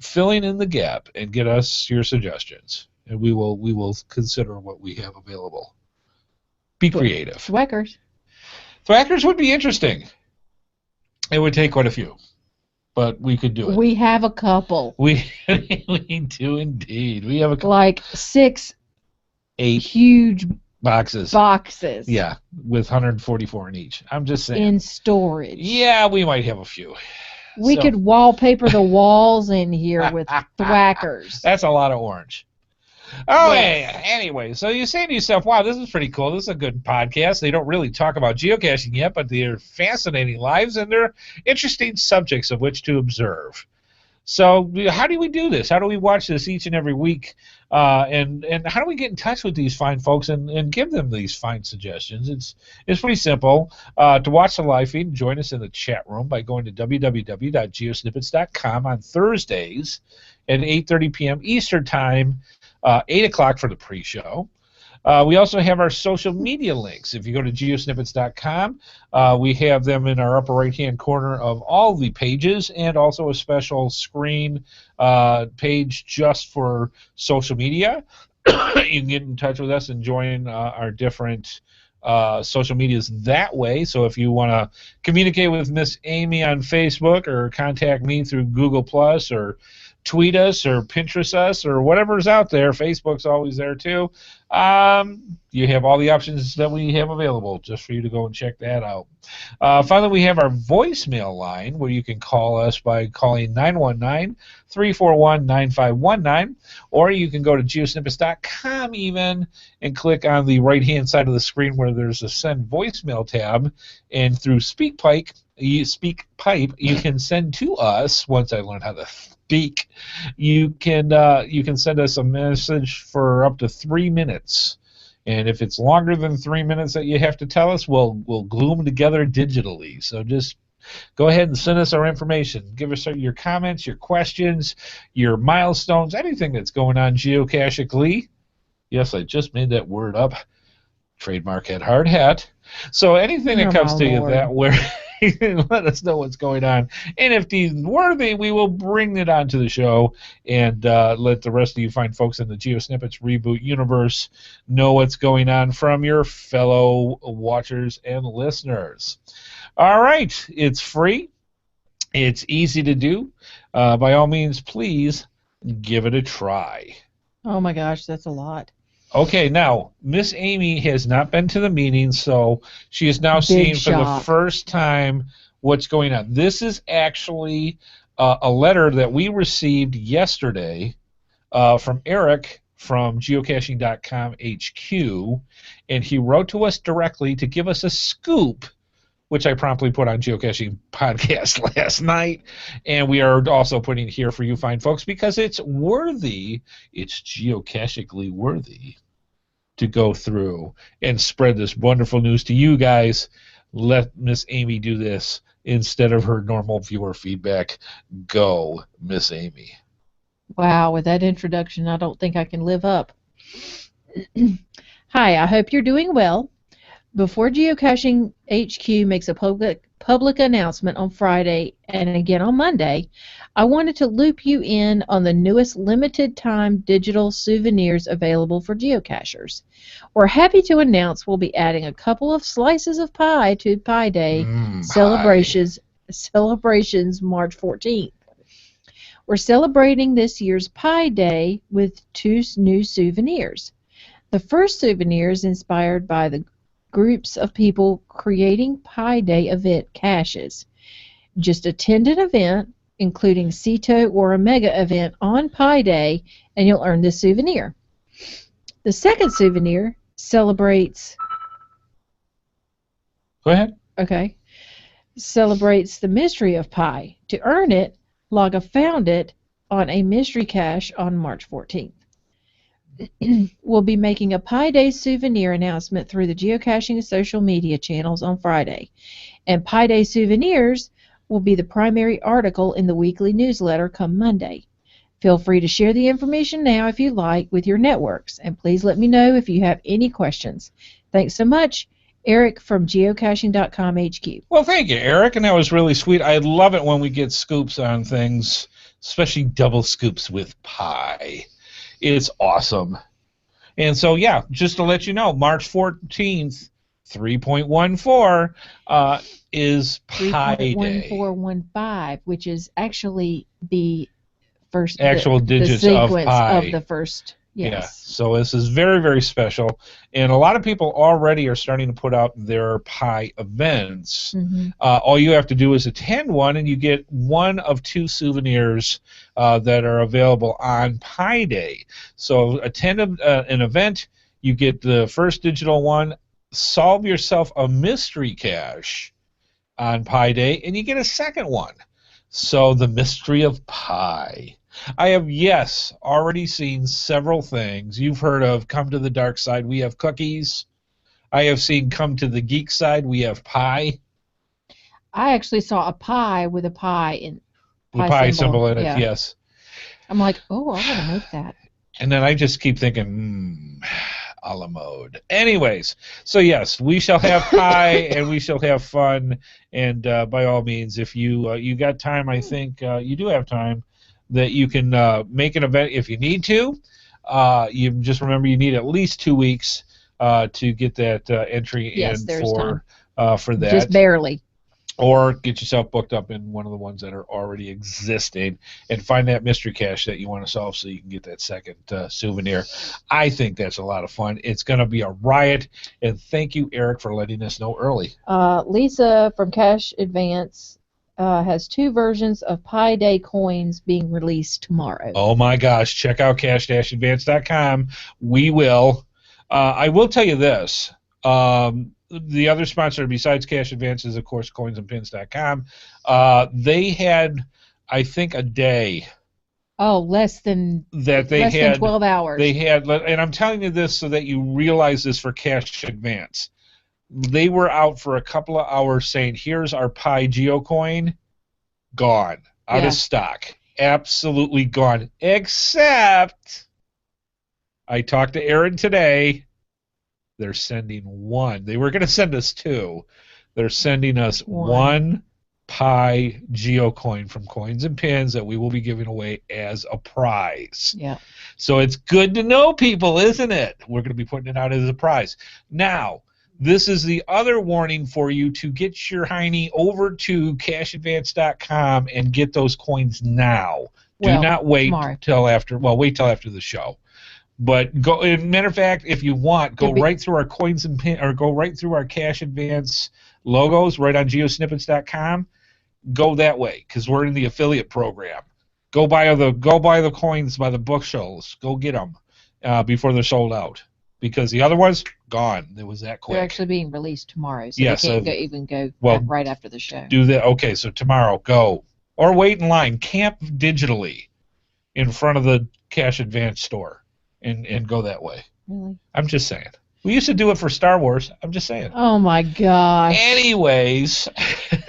filling in the gap and get us your suggestions. And we will consider what we have available. Be creative. Thwackers. Thwackers would be interesting. It would take quite a few. But we could do it. We have a couple. We do indeed. We have a couple. Like 8 huge boxes. Yeah, with 144 in each. I'm just saying. In storage. Yeah, we might have a few. We could wallpaper the walls in here with thwackers. That's a lot of orange. Oh, yes. Anyway, so you're saying to yourself, wow, this is pretty cool. This is a good podcast. They don't really talk about geocaching yet, but they're fascinating lives, and they're interesting subjects of which to observe. So how do we do this? How do we watch this each and every week? And how do we get in touch with these fine folks and give them these fine suggestions? It's pretty simple. To watch the live feed, join us in the chat room by going to www.geosnippits.com on Thursdays at 8:30 p.m. Eastern Time. 8 o'clock for the pre-show. We also have our social media links. If you go to geosnippits.com, we have them in our upper right-hand corner of all the pages, and also a special screen page just for social media. You can get in touch with us and join our different social medias that way. So if you want to communicate with Miss Amy on Facebook or contact me through Google Plus or tweet us or Pinterest us or whatever's out there. Facebook's always there too. You have all the options that we have available just for you to go and check that out. Finally, we have our voicemail line where you can call us by calling 919-341-9519, or you can go to geosnippets.com even and click on the right-hand side of the screen where there's a send voicemail tab, and through SpeakPipe, you can send to us. Once I learn how to speak, you can send us a message for up to 3 minutes, and if it's longer than 3 minutes that you have to tell us, we'll glue them together digitally. So just go ahead and send us our information. Give us your comments, your questions, your milestones, anything that's going on geocachically. Yes, I just made that word up. Trademark at hard hat. So anything that comes to you that where let us know what's going on, and if deemed worthy, we will bring it onto the show and let the rest of you fine folks in the GeoSnippits Reboot universe know what's going on from your fellow watchers and listeners. All right, it's free, it's easy to do. By all means, please give it a try. Oh my gosh, that's a lot. Okay, now Miss Amy has not been to the meeting, so she is now Big seeing for the shock. first time what's going on. This is actually a letter that we received yesterday from Eric from geocaching.com HQ, and he wrote to us directly to give us a scoop, which I promptly put on Geocaching Podcast last night. And we are also putting here for you fine folks because it's worthy, it's geocachically worthy to go through and spread this wonderful news to you guys. Let Miss Amy do this instead of her normal viewer feedback. Go, Miss Amy. Wow, with that introduction, I don't think I can live up. Hi, I hope you're doing well. Before Geocaching HQ makes a public announcement on Friday and again on Monday, I wanted to loop you in on the newest limited time digital souvenirs available for geocachers. We're happy to announce we'll be adding a couple of slices of pie to Pie Day celebrations March 14th. We're celebrating this year's Pie Day with 2 new souvenirs. The first souvenir is inspired by the groups of people creating Pie Day event caches. Just attend an event, including CETO or a mega event on Pie Day, and you'll earn this souvenir. The second souvenir celebrates... Go ahead. Okay. Celebrates the mystery of pie. To earn it, log a Found It on a mystery cache on March 14th. We'll be making a Pie Day souvenir announcement through the Geocaching social media channels on Friday, and Pie Day souvenirs will be the primary article in the weekly newsletter come Monday. Feel free to share the information now if you like with your networks, and please let me know if you have any questions. Thanks so much, Eric from geocaching.com HQ. Well, thank you, Eric, and that was really sweet. I love it when we get scoops on things, especially double scoops with pie. It's awesome. And so, yeah, just to let you know, March 14th, 3.14 is Pi Day. 3.1415, which is actually the first actual digits the of sequence pi. of the first. Yes. Yeah, so this is very, very special. And a lot of people already are starting to put out their Pi events. Mm-hmm. All you have to do is attend one, and you get one of 2 souvenirs that are available on Pi Day. So attend an event, you get the first digital one, solve yourself a mystery cache on Pi Day, and you get a second one. So the mystery of Pi. I have, yes, already seen several things. You've heard of Come to the Dark Side, we have cookies. I have seen Come to the Geek Side, we have pie. I actually saw a pie with a pie in pie symbol in it, yeah. Yes. I'm like, oh, I want to make that. And then I just keep thinking, a la mode. Anyways, so yes, we shall have pie and we shall have fun. And by all means, if you got time, I think you do have time, that you can make an event if you need to. You just remember you need at least 2 weeks to get that entry in for that. Just barely. Or get yourself booked up in one of the ones that are already existing and find that mystery cache that you want to solve so you can get that second souvenir. I think that's a lot of fun. It's going to be a riot, and thank you, Eric, for letting us know early. Lisa from Cache Advance has 2 versions of Pi Day coins being released tomorrow. Oh, my gosh. Check out cache-advance.com. We will. I will tell you this. The other sponsor besides Cache Advance is, of course, coinsandpins.com. They had, I think, a day. Oh, less than 12 hours. They had, and I'm telling you this so that you realize this for Cache Advance. They were out for a couple of hours saying, here's our Pi Geocoin. Gone. Out of stock. Absolutely gone. Except, I talked to Aaron today. They're sending 1. They were going to send us 2. They're sending us 1 Pi Geocoin from Coins and Pins that we will be giving away as a prize. Yeah. So it's good to know, people, isn't it? We're going to be putting it out as a prize. Now, this is the other warning for you to get your hiney over to cacheadvance.com and get those coins now. Do not wait till after. Well, wait till after the show. But go. As a matter of fact, if you want, go right through our coins and pin, or go right through our cash advance logos right on GeoSnippits.com. Go that way because we're in the affiliate program. Go buy the coins by the bookshelves. Go get them before they're sold out. Because the other ones gone. It was that quick. They're actually being released tomorrow, so they can't even go right after the show. Do that. Okay, so tomorrow go or wait in line. Camp digitally in front of the cash advance store. And go that way. Really? I'm just saying. We used to do it for Star Wars. I'm just saying. Oh, my gosh. Anyways,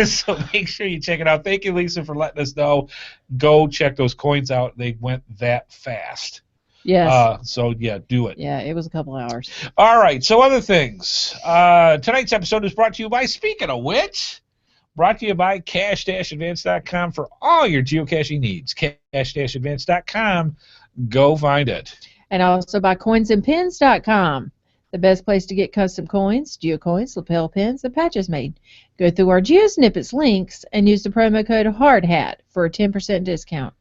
so make sure you check it out. Thank you, Lisa, for letting us know. Go check those coins out. They went that fast. Yes. So, yeah, do it. Yeah, it was a couple hours. All right, so other things. Tonight's episode is brought to you by, speaking of which, brought to you by cash-advance.com for all your geocaching needs. Cash-advance.com. Go find it. And also by coinsandpins.com, the best place to get custom coins, geocoins, lapel pins, and patches made. Go through our GeoSnippits links and use the promo code HARDHAT for a 10% discount.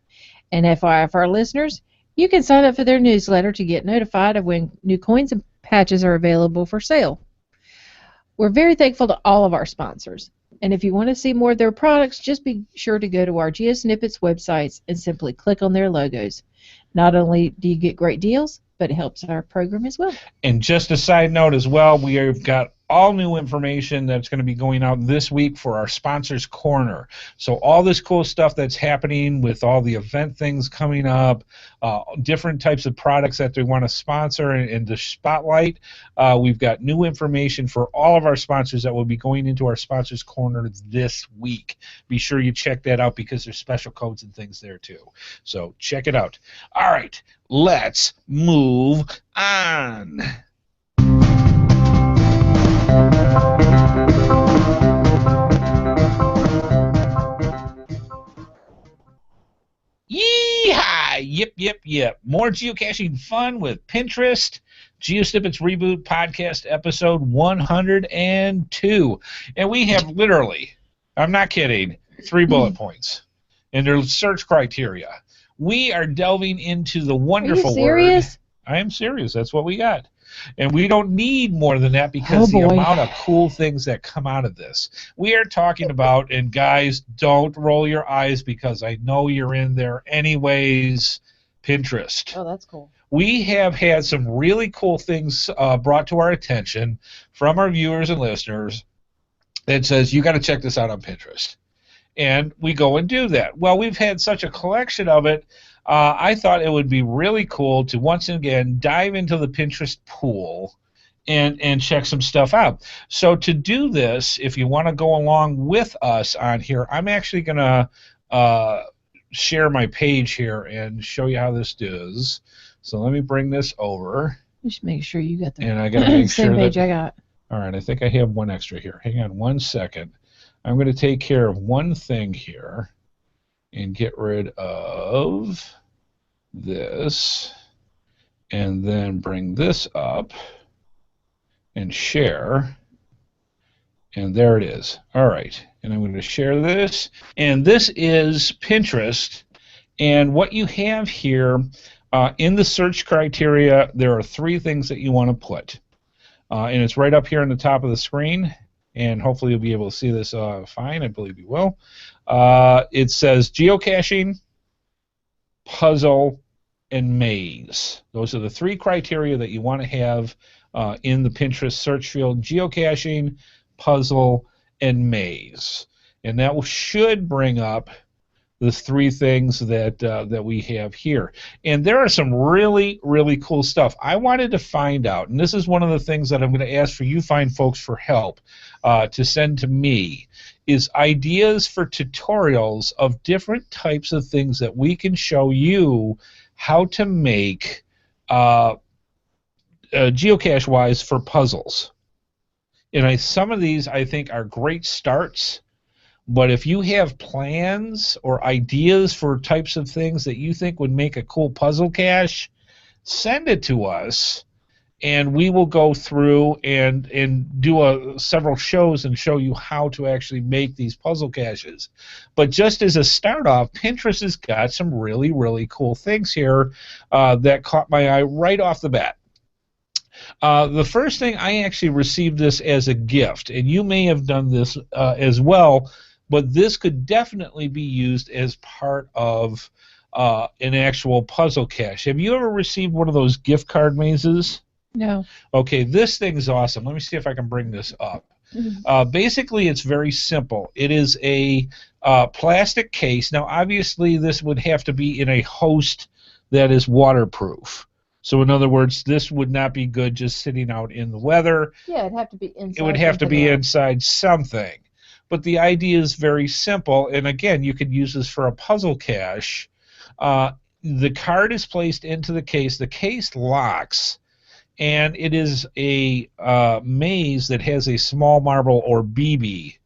And FYI for our listeners, you can sign up for their newsletter to get notified of when new coins and patches are available for sale. We're very thankful to all of our sponsors. And if you want to see more of their products, just be sure to go to our GeoSnippits websites and simply click on their logos. Not only do you get great deals, but it helps our program as well. And just a side note as well, we have got all new information that's going to be going out this week for our Sponsors Corner. So all this cool stuff that's happening with all the event things coming up, different types of products that they want to sponsor and to spotlight. We've got new information for all of our sponsors that will be going into our Sponsors Corner this week. Be sure you check that out because there's special codes and things there too. So check it out. All right, let's move on. Yeehaw! Yep. More geocaching fun with Pinterest. GeoSnippits Reboot Podcast episode 102. And we have literally, I'm not kidding, 3 bullet points. And their search criteria. We are delving into the wonderful word. Are you serious? I am serious. That's what we got. And we don't need more than that because the amount of cool things that come out of this. We are talking about, and guys, don't roll your eyes because I know you're in there anyways, Pinterest. Oh, that's cool. We have had some really cool things brought to our attention from our viewers and listeners that says, you got to check this out on Pinterest. And we go and do that. Well, we've had such a collection of it. I thought it would be really cool to once again dive into the Pinterest pool and check some stuff out. So to do this, if you want to go along with us on here, I'm actually going to share my page here and show you how this does. So let me bring this over. Just make sure you got the and I got to make same sure page that, I got. All right, I think I have one extra here. Hang on one second. I'm going to take care of one thing here and get rid of this and then bring this up and share, and there it is. All right, and I'm going to share this, and this is Pinterest, and what you have here in the search criteria, there are 3 things that you want to put, and it's right up here on the top of the screen, and hopefully you'll be able to see this fine. I believe you will. It says geocaching, puzzle, and maze. Those are the 3 criteria that you want to have in the Pinterest search field: geocaching, puzzle, and maze. And that should bring up the 3 things that we have here. And there are some really, really cool stuff. I wanted to find out, and this is one of the things that I'm going to ask for you fine folks for help to send to me, is ideas for tutorials of different types of things that we can show you how to make geocache-wise for puzzles. And some of these I think are great starts, but if you have plans or ideas for types of things that you think would make a cool puzzle cache, send it to us, and we will go through and do several shows and show you how to actually make these puzzle caches. But just as a start off, Pinterest has got some really, really cool things here that caught my eye right off the bat. The first thing, I actually received this as a gift, and you may have done this as well, but this could definitely be used as part of an actual puzzle cache. Have you ever received one of those gift card mazes? No. Okay, this thing's awesome. Let me see if I can bring this up. Basically, it's very simple. It is a plastic case. Now, obviously, this would have to be in a host that is waterproof. So, in other words, this would not be good just sitting out in the weather. Yeah, it'd have to be inside. It would have to be inside something. But the idea is very simple. And again, you could use this for a puzzle cache. The card is placed into the case. The case locks. And it is a maze that has a small marble or BB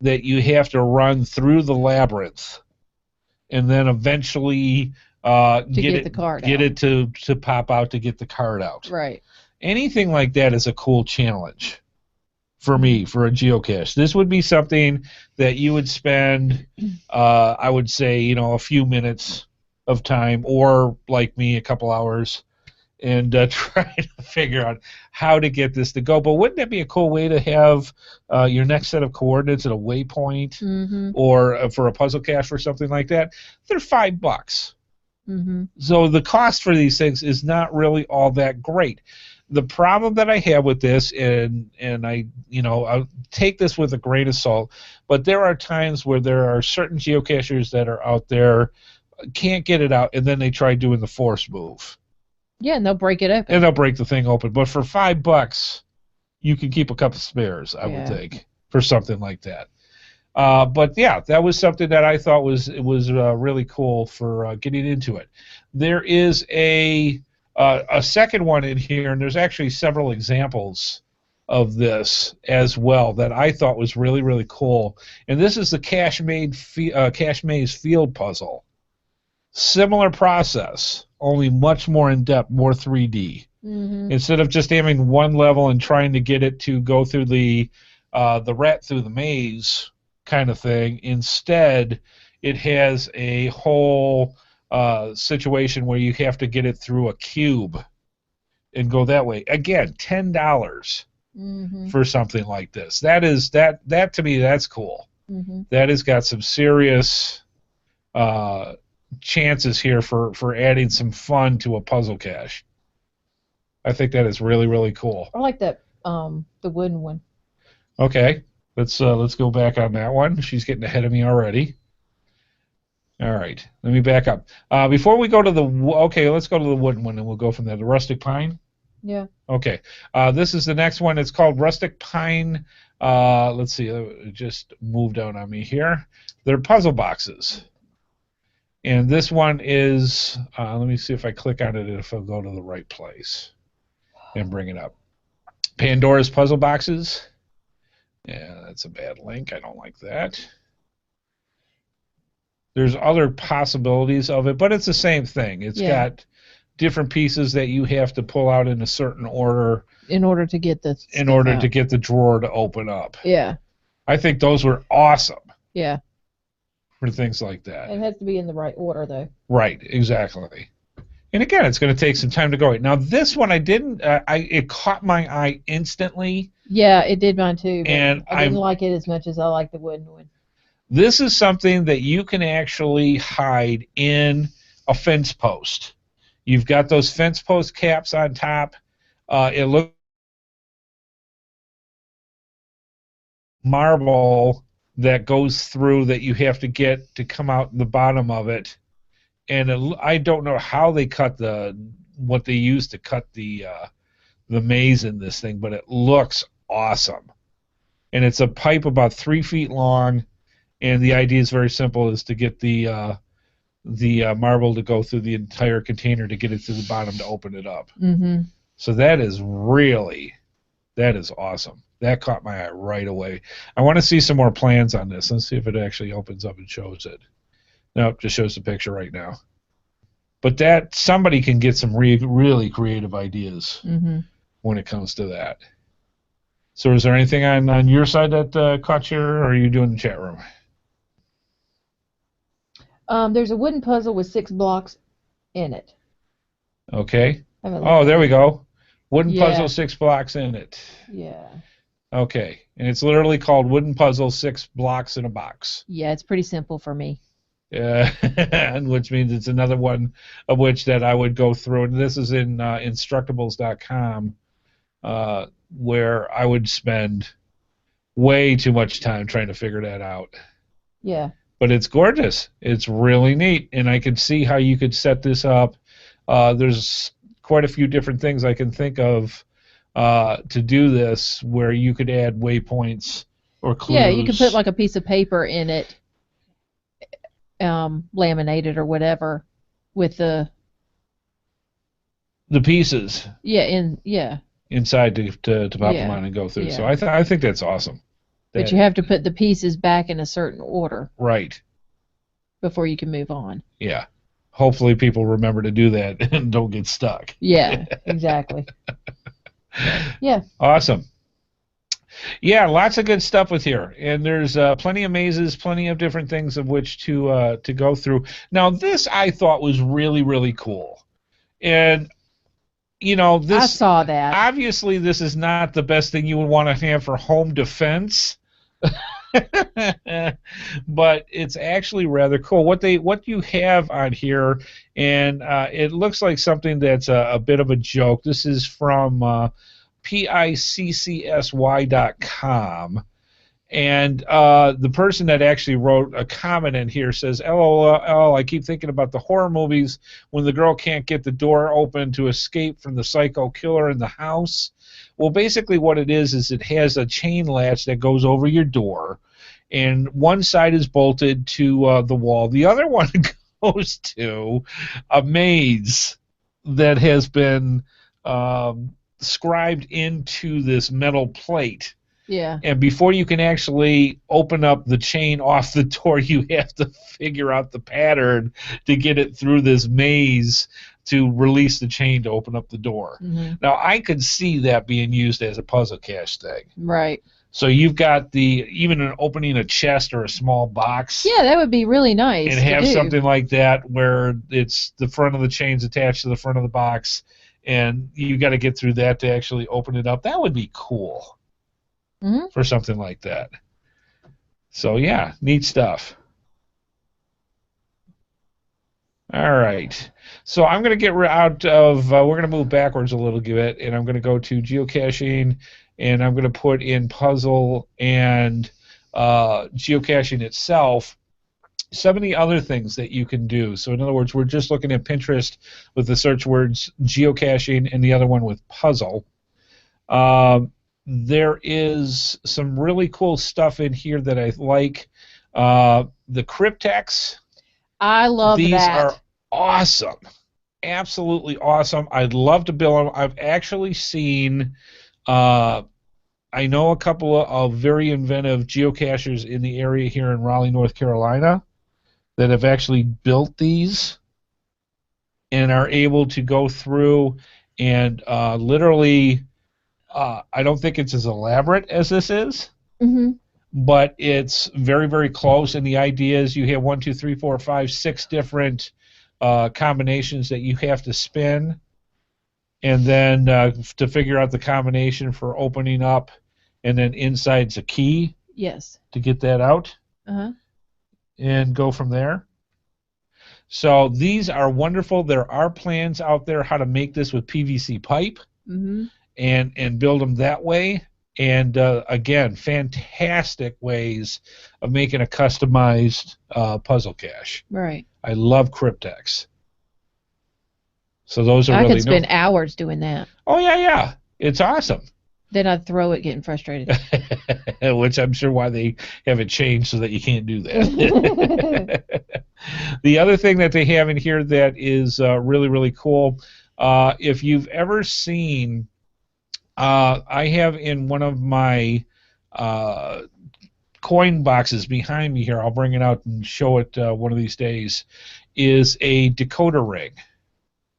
that you have to run through the labyrinth, and then eventually get it to pop out to get the card out. Right. Anything like that is a cool challenge for me for a geocache. This would be something that you would spend, I would say, a few minutes of time, or like me, a couple hours, and try to figure out how to get this to go. But wouldn't that be a cool way to have your next set of coordinates at a waypoint, or for a puzzle cache or something like that? They're $5. So the cost for these things is not really all that great. The problem that I have with this, and I'll take this with a grain of salt, but there are times where there are certain geocachers that are out there, can't get it out, and then they try doing the force move. Yeah, and they'll break it open. And they'll break the thing open. But for $5, you can keep a couple spares, I would think, for something like that. But yeah, that was something that I thought was really cool for getting into it. There is a second one in here, and there's actually several examples of this as well that I thought was really, really cool. And this is the Cache Maze Field Puzzle. Similar process, only much more in depth, more 3D. Instead of just having one level and trying to get it to go through the rat through the maze kind of thing, instead it has a whole situation where you have to get it through a cube and go that way. Again, $10 for something like this. That to me, that's cool. That has got some serious chances here for adding some fun to a puzzle cache. I think that is really, really cool. I like that the wooden one. Okay, let's go back on that one. She's getting ahead of me already. All right, let me back up. Before we go to let's go to the wooden one, and we'll go from there. The rustic pine. Yeah. Okay, this is the next one. It's called rustic pine. Let's see, it just moved out on me here. They're puzzle boxes. And this one is, let me see if I click on it, if I'll go to the right place and bring it up. Pandora's Puzzle Boxes. Yeah, that's a bad link. I don't like that. There's other possibilities of it, but it's the same thing. It's got different pieces that you have to pull out in a certain order in order to get to get the drawer to open up. Yeah. I think those were awesome. Yeah. For things like that. It has to be in the right order, though. Right, exactly. And again, it's going to take some time to go. Now, this one I didn't. It caught my eye instantly. Yeah, it did mine too. But and I didn't like it as much as I like the wooden one. This is something that you can actually hide in a fence post. You've got those fence post caps on top. It looks marble that goes through that you have to get to come out the bottom of it, and I don't know how they cut what they used to cut the maze in this thing, but it looks awesome. And it's a pipe about 3 feet long, and the idea is very simple: is to get the marble to go through the entire container to get it to the bottom to open it up. So that is awesome. That caught my eye right away. I want to see some more plans on this. Let's see if it actually opens up and shows it. Nope, just shows the picture right now. But that somebody can get some really creative ideas when it comes to that. So is there anything on your side that caught you, or are you doing the chat room? There's a wooden puzzle with 6 blocks in it. Okay. Oh, there we go. Wooden puzzle, 6 blocks in it. Yeah. Okay. And it's literally called Wooden Puzzle, 6 blocks in a box. Yeah, it's pretty simple for me. And which means it's another one of which that I would go through. And this is in Instructables.com, where I would spend way too much time trying to figure that out. Yeah. But it's gorgeous. It's really neat. And I can see how you could set this up. There's quite a few different things I can think of to do this, where you could add waypoints or clues. Yeah, you could put like a piece of paper in it, laminated or whatever, with the pieces. Yeah, inside to pop them on and go through. So I think that's awesome. But you have to put the pieces back in a certain order. Right. Before you can move on. Yeah. Hopefully people remember to do that and don't get stuck. Yeah, exactly. Yeah. Awesome. Yeah, lots of good stuff with here, and there's plenty of mazes, plenty of different things of which to go through. Now, this I thought was really, really cool, and this I saw that. Obviously, this is not the best thing you would want to have for home defense, but it's actually rather cool. What you have on here, and it looks like something that's a bit of a joke. This is from piccsy.com, and the person that actually wrote a comment in here says, LOL, I keep thinking about the horror movies when the girl can't get the door open to escape from the psycho killer in the house. Well, basically what it is it has a chain latch that goes over your door, and one side is bolted to the wall. The other one goes to a maze that has been scribed into this metal plate. Yeah. And before you can actually open up the chain off the door, you have to figure out the pattern to get it through this maze to release the chain to open up the door. Mm-hmm. Now, I could see that being used as a puzzle cache thing. Right. So you've got even an opening a chest or a small box. Yeah, that would be really nice. And have something like that where it's the front of the chain's attached to the front of the box, and you got to get through that to actually open it up. That would be cool. Mm-hmm. For something like that. So yeah, neat stuff. All right. So I'm going to get out of, we're going to move backwards a little bit, and I'm going to go to geocaching, and I'm going to put in puzzle and geocaching itself. Some of the other things that you can do. So in other words, we're just looking at Pinterest with the search words geocaching and the other one with puzzle. There is some really cool stuff in here that I like. The Cryptex. I love these that. These are awesome. Absolutely awesome. I'd love to build them. I've actually seen, I know a couple of very inventive geocachers in the area here in Raleigh, North Carolina, that have actually built these and are able to go through and literally... I don't think it's as elaborate as this is, but it's very, very close. And the idea is you have 1, 2, 3, 4, 5, 6 different combinations that you have to spin, and then to figure out the combination for opening up, and then inside's a key. Yes. To get that out. And go from there. So these are wonderful. There are plans out there how to make this with PVC pipe. And build them that way. And again, fantastic ways of making a customized puzzle cache. Right. I love Cryptex. So those are really... I could spend hours doing that. Oh, yeah. It's awesome. Then I'd throw it getting frustrated. Which I'm sure why they have it changed so that you can't do that. The other thing that they have in here that is really, really cool, if you've ever seen... I have in one of my coin boxes behind me here, I'll bring it out and show it one of these days, is a decoder ring.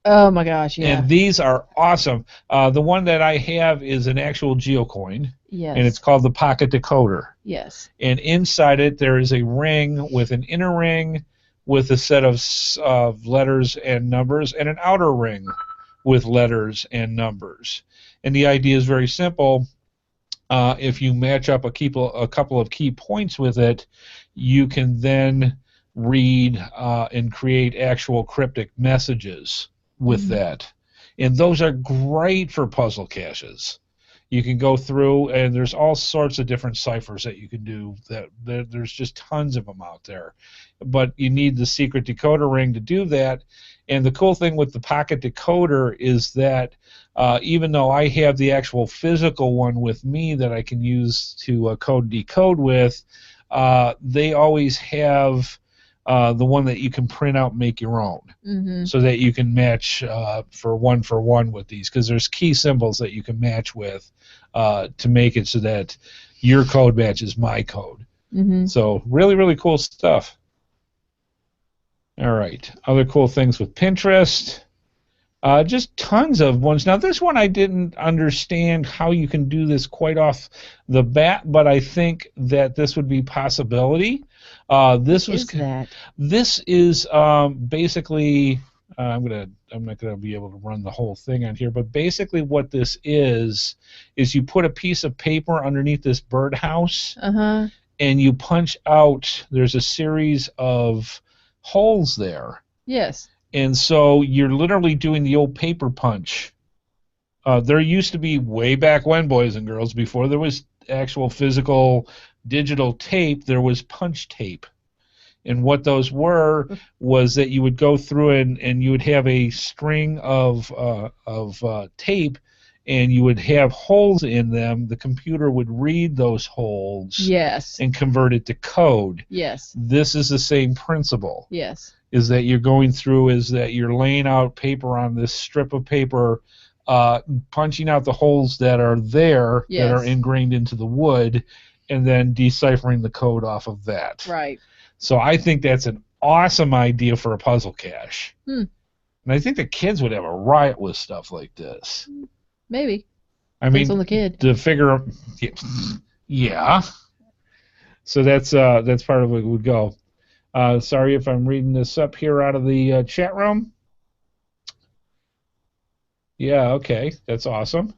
Oh my gosh, yeah. And these are awesome. The one that I have is an actual geocoin. Yes. And it's called the Pocket Decoder. Yes. And inside it, there is a ring with an inner ring with a set of letters and numbers, and an outer ring with letters and numbers. And the idea is very simple. If you match up a couple of key points with it, you can then read and create actual cryptic messages with that. And those are great for puzzle caches. You can go through, and there's all sorts of different ciphers that you can do. There's just tons of them out there. But you need the secret decoder ring to do that. And the cool thing with the Pocket Decoder is that even though I have the actual physical one with me that I can use to code decode with, they always have the one that you can print out and make your own, so that you can match for one with these, because there's key symbols that you can match with to make it so that your code matches my code. So really, really cool stuff. All right, other cool things with Pinterest. Just tons of ones. Now, this one I didn't understand how you can do this quite off the bat, but I think that this would be a possibility. This is basically. I'm not gonna be able to run the whole thing on here, but basically what this is you put a piece of paper underneath this birdhouse, and you punch out. There's a series of holes there. Yes. And so you're literally doing the old paper punch. There used to be, way back when, boys and girls, before there was actual physical digital tape, there was punch tape. And what those were was that you would go through and you would have a string of tape, and you would have holes in them. The computer would read those holes, yes, and convert it to code. Yes. This is the same principle. Yes. Is that you're going through, is that you're laying out paper on this strip of paper, punching out the holes that are there, yes, that are ingrained into the wood, and then deciphering the code off of that. Right. So I think that's an awesome idea for a puzzle cache. And I think the kids would have a riot with stuff like this. Maybe. I mean, on the kid. To figure, yeah. So that's part of what would go. Sorry if I'm reading this up here out of the chat room. Yeah, okay, that's awesome.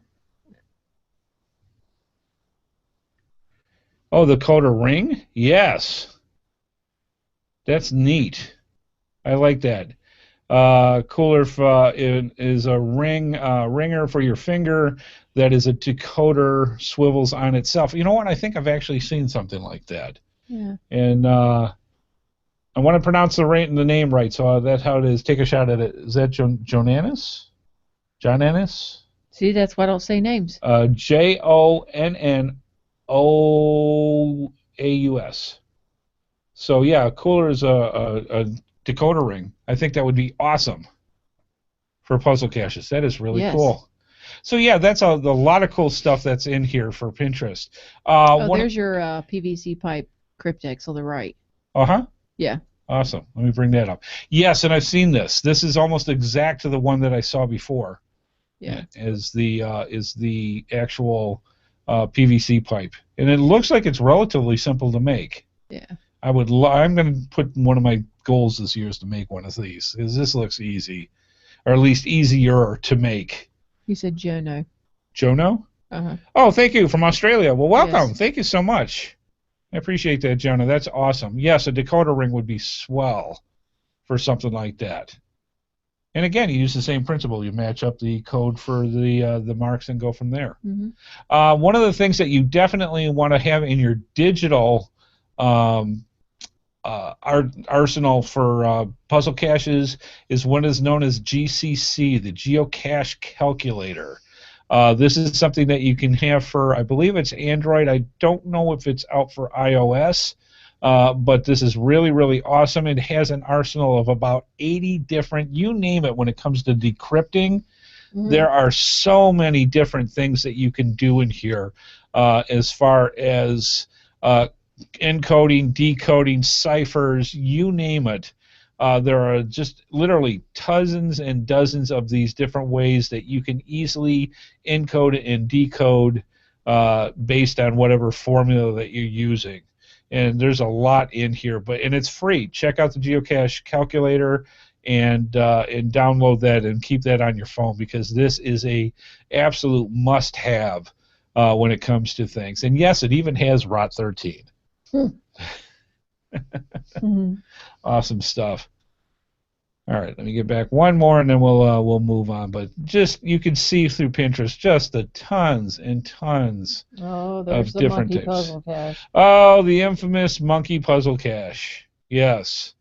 Oh, the coder ring? Yes. That's neat. I like that. Cooler is a ringer for your finger that is a decoder, swivels on itself. You know what? I think I've actually seen something like that. Yeah. And I want to pronounce the name right, so that's how it is. Take a shot at it. Is that Jonanis? Jonanis? See, that's why I don't say names. Jonnoaus. So yeah, cooler is a decoder ring. I think that would be awesome for puzzle caches. That is really cool. So yeah, that's a lot of cool stuff that's in here for Pinterest. There's your PVC pipe cryptex on the right. Yeah. Awesome. Let me bring that up. Yes, and I've seen this. This is almost exact to the one that I saw before. Yeah. Is the actual PVC pipe, and it looks like it's relatively simple to make. Yeah. I'm going to put one of my goals this year is to make one of these, because this looks easy, or at least easier to make. You said Jono. Jono? Oh, thank you, from Australia. Well, welcome. Yes. Thank you so much. I appreciate that, Jonah. That's awesome. Yes, a decoder ring would be swell for something like that. And again, you use the same principle. You match up the code for the marks and go from there. One of the things that you definitely want to have in your digital arsenal for puzzle caches is what is known as GCC, the Geocache Calculator. This is something that you can have for, I believe it's Android. I don't know if it's out for iOS, but this is really, really awesome. It has an arsenal of about 80 different, you name it, when it comes to decrypting. There are so many different things that you can do in here as far as encoding, decoding, ciphers, you name it. There are just literally dozens and dozens of these different ways that you can easily encode and decode based on whatever formula that you're using. And there's a lot in here, and it's free. Check out the geocache calculator and download that and keep that on your phone, because this is a absolute must-have when it comes to things. And yes, it even has Rot 13. Awesome stuff. All right, let me get back one more, and then we'll move on. But just you can see through Pinterest just the tons and tons of different types. Puzzle cache. Oh, the infamous monkey puzzle cache. Yes.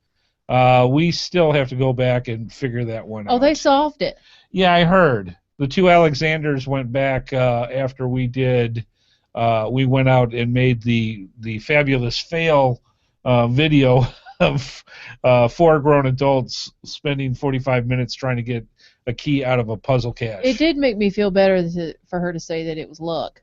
We still have to go back and figure that one out. Oh, they solved it. Yeah, I heard. The two Alexanders went back after we did. We went out and made the fabulous fail video of 4 grown adults spending 45 minutes trying to get a key out of a puzzle cache. It did make me feel better for her to say that it was luck.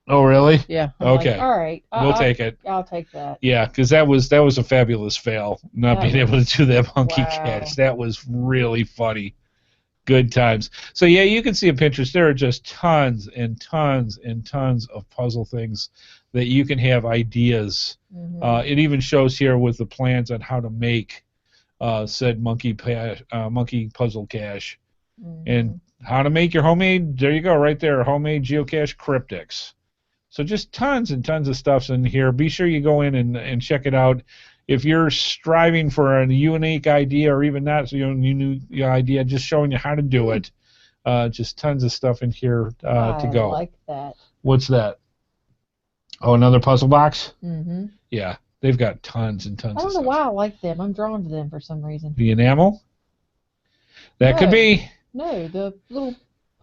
Oh, really? Yeah. Okay. Like, all right. We'll take it. I'll take that. Yeah, because that was a fabulous fail, not being able to do that monkey cache. That was really funny. Good times. So yeah, you can see in Pinterest there are just tons and tons and tons of puzzle things that you can have ideas. It even shows here with the plans on how to make said monkey puzzle cache, and how to make your homemade. There you go, right there, homemade geocache cryptics. So just tons and tons of stuff's in here. Be sure you go in and check it out. If you're striving for a unique idea, or even not unique idea, just showing you how to do it. Just tons of stuff in here to go. I like that. What's that? Oh, another puzzle box? Mm-hmm. Yeah, they've got tons and tons of stuff. I don't know why I like them. I'm drawn to them for some reason. The enamel? That could be. No, the little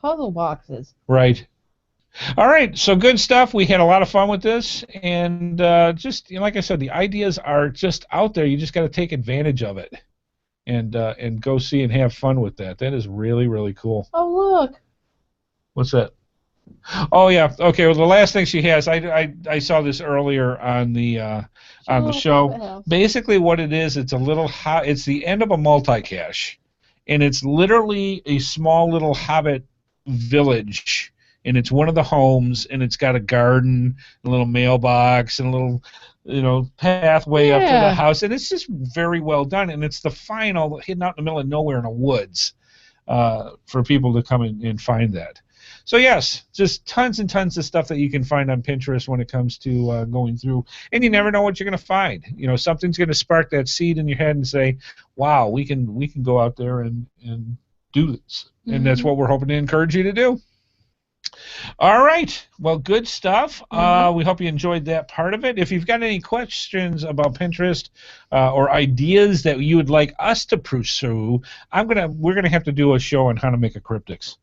puzzle boxes. Right. All right, so good stuff. We had a lot of fun with this, and just like I said, the ideas are just out there. You just got to take advantage of it, and go see and have fun with that. That is really, really cool. Oh, look. What's that? Oh yeah. Okay. Well, the last thing she has, I saw this earlier on the show. Basically, what it is, it's it's the end of a multi-cache, and it's literally a small little hobbit village. And it's one of the homes, and it's got a garden, a little mailbox, and a little, pathway up to the house, and it's just very well done. And it's the final hidden out in the middle of nowhere in the woods for people to come in and find that. So yes, just tons and tons of stuff that you can find on Pinterest when it comes to going through, and you never know what you're going to find. Something's going to spark that seed in your head and say, "Wow, we can go out there and do this," and that's what we're hoping to encourage you to do. All right. Well, good stuff. We hope you enjoyed that part of it. If you've got any questions about Pinterest or ideas that you would like us to pursue, we're gonna have to do a show on how to make a cryptics.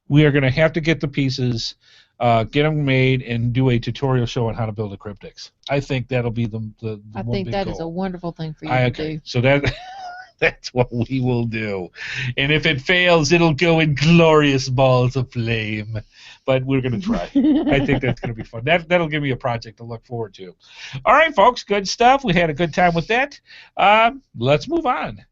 We are gonna have to get the pieces, get them made, and do a tutorial show on how to build a cryptics. I think that'll be the I one think big that goal. Is a wonderful thing for you to do. So that's what we will do. And if it fails, it'll go in glorious balls of flame. But we're going to try. I think that's going to be fun. That'll give me a project to look forward to. All right, folks, good stuff. We had a good time with that. Let's move on.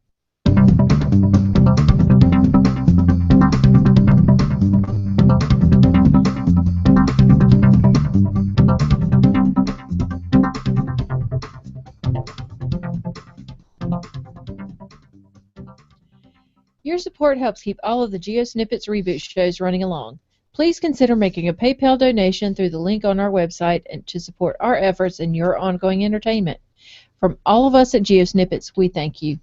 Your support helps keep all of the GeoSnippits Reboot shows running along. Please consider making a PayPal donation through the link on our website and to support our efforts and your ongoing entertainment. From all of us at GeoSnippits, we thank you.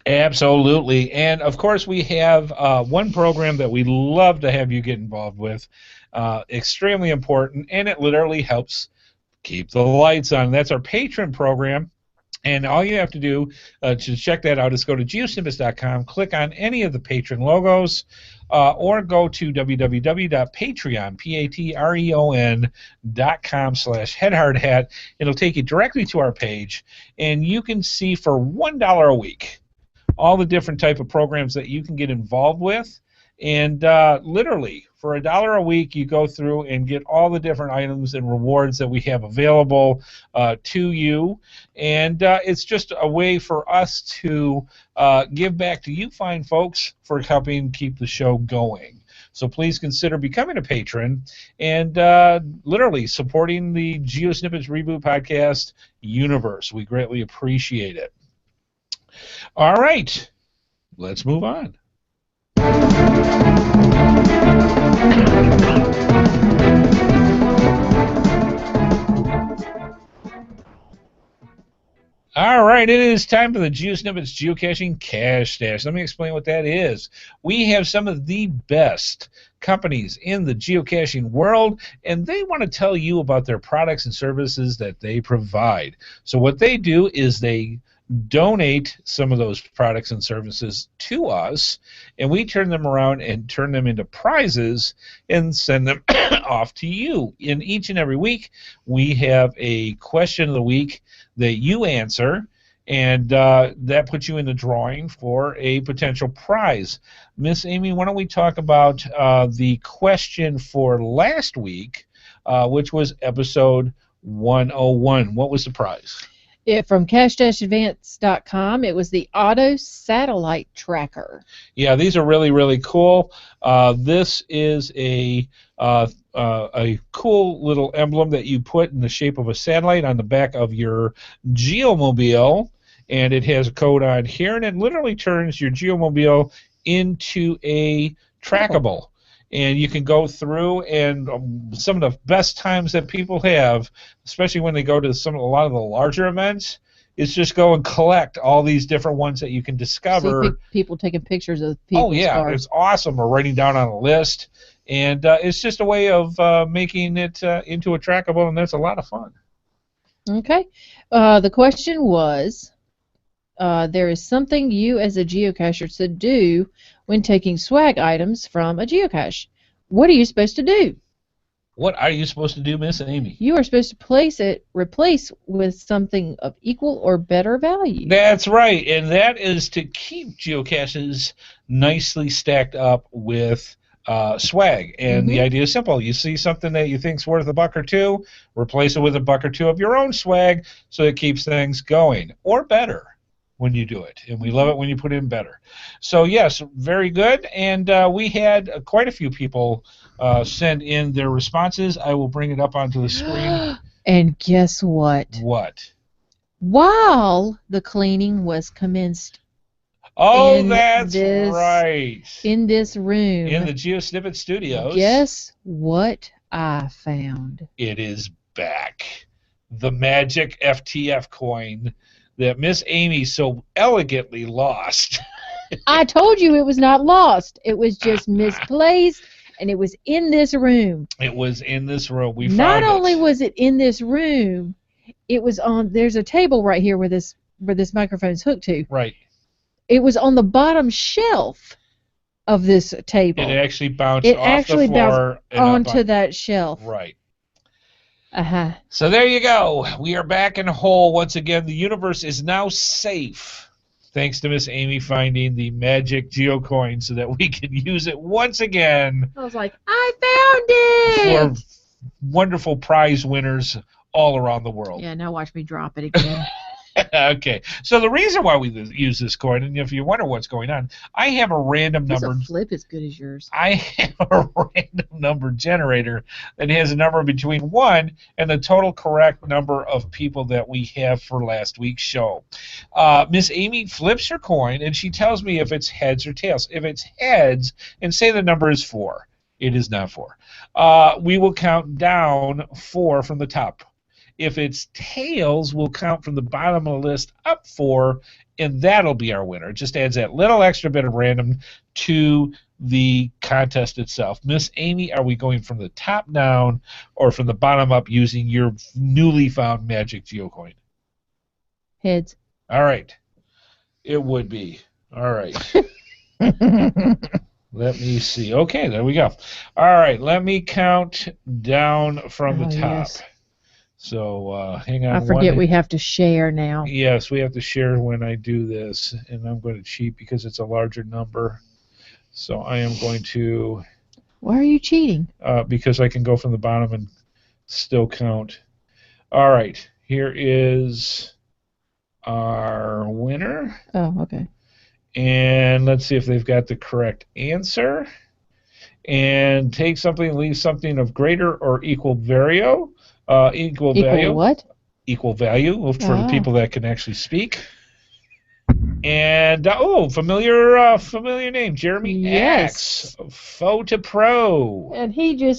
Absolutely. And, of course, we have one program that we love to have you get involved with. Extremely important, and it literally helps keep the lights on. That's our patron program. And all you have to do to check that out is go to geosnippits.com, click on any of the patron logos, or go to www.patreon.com/headhardhat. It'll take you directly to our page, and you can see for $1 a week all the different type of programs that you can get involved with. And literally, for $1 a week, you go through and get all the different items and rewards that we have available to you. And it's just a way for us to give back to you fine folks for helping keep the show going. So please consider becoming a patron and literally supporting the GeoSnippits Reboot podcast universe. We greatly appreciate it. All right, let's move on. All right, it is time for the GeoSnippits Geocaching Cash Stash. Let me explain what that is. We have some of the best companies in the geocaching world, and they want to tell you about their products and services that they provide. So what they do is they donate some of those products and services to us, and we turn them around and turn them into prizes and send them off to you. In each and every week, we have a question of the week that you answer, and that puts you in the drawing for a potential prize. Miss Amy, why don't we talk about the question for last week, which was episode 101. What was the prize? From cache-advance.com, it was the Auto Satellite Tracker. Yeah, these are really, really cool. This is a cool little emblem that you put in the shape of a satellite on the back of your Geomobile, and it has a code on here, and it literally turns your Geomobile into a trackable. And you can go through, and some of the best times that people have, especially when they go to a lot of the larger events, is just go and collect all these different ones that you can discover. See people taking pictures of people's Oh, yeah, cars. It's awesome. Or writing down on a list. And it's just a way of making it into a trackable, and that's a lot of fun. Okay. The question was, there is something you as a geocacher should do when taking swag items from a geocache. What are you supposed to do? What are you supposed to do, Miss Amy? You are supposed to replace with something of equal or better value. That's right, and that is to keep geocaches nicely stacked up with swag. And the idea is simple. You see something that you think's worth $1 or $2, replace it with $1 or $2 of your own swag, so it keeps things going, or better when you do it. And we love it when you put in better. So yes, very good. And we had quite a few people send in their responses. I will bring it up onto the screen. And guess what? What? While the cleaning was commenced. Oh, that's right. In this room. In the GeoSnippet studios. Guess what I found? It is back. The magic FTF coin that Miss Amy so elegantly lost. I told you it was not lost. It was just misplaced, and it was in this room. It was in this room. We not found only was it in this room, it was on. There's a table right here where this microphone's hooked to. Right. It was on the bottom shelf of this table. It actually bounced off the floor and onto that shelf. Right. Uh-huh. So there you go. We are back in whole once again. The universe is now safe, thanks to Miss Amy finding the magic geocoin so that we can use it once again. I was like, I found it! For wonderful prize winners all around the world. Yeah, now watch me drop it again. Okay, so the reason why we use this coin, and if you wonder what's going on, I have a random number. Does a flip as good as yours? I have a random number generator that has a number between 1 and the total correct number of people that we have for last week's show. Miss Amy flips her coin, and she tells me if it's heads or tails. If it's heads, and say the number is 4, it is not 4. We will count down 4 from the top. If it's tails, we'll count from the bottom of the list up 4, and that'll be our winner. It just adds that little extra bit of random to the contest itself. Miss Amy, are we going from the top down or from the bottom up using your newly found magic geocoin? Heads. All right. It would be. All right. Let me see. Okay, there we go. All right, let me count down from the top. Yes. So hang on. I forget we have to share now. Yes, we have to share when I do this, and I'm going to cheat because it's a larger number. So I am going to... Why are you cheating? Because I can go from the bottom and still count. All right. Here is our winner. Oh, okay. And let's see if they've got the correct answer. And take something, leave something of greater or equal value. Equal value. What? Equal value for the people that can actually speak. And familiar name, Jeremy X, Photo Pro. And he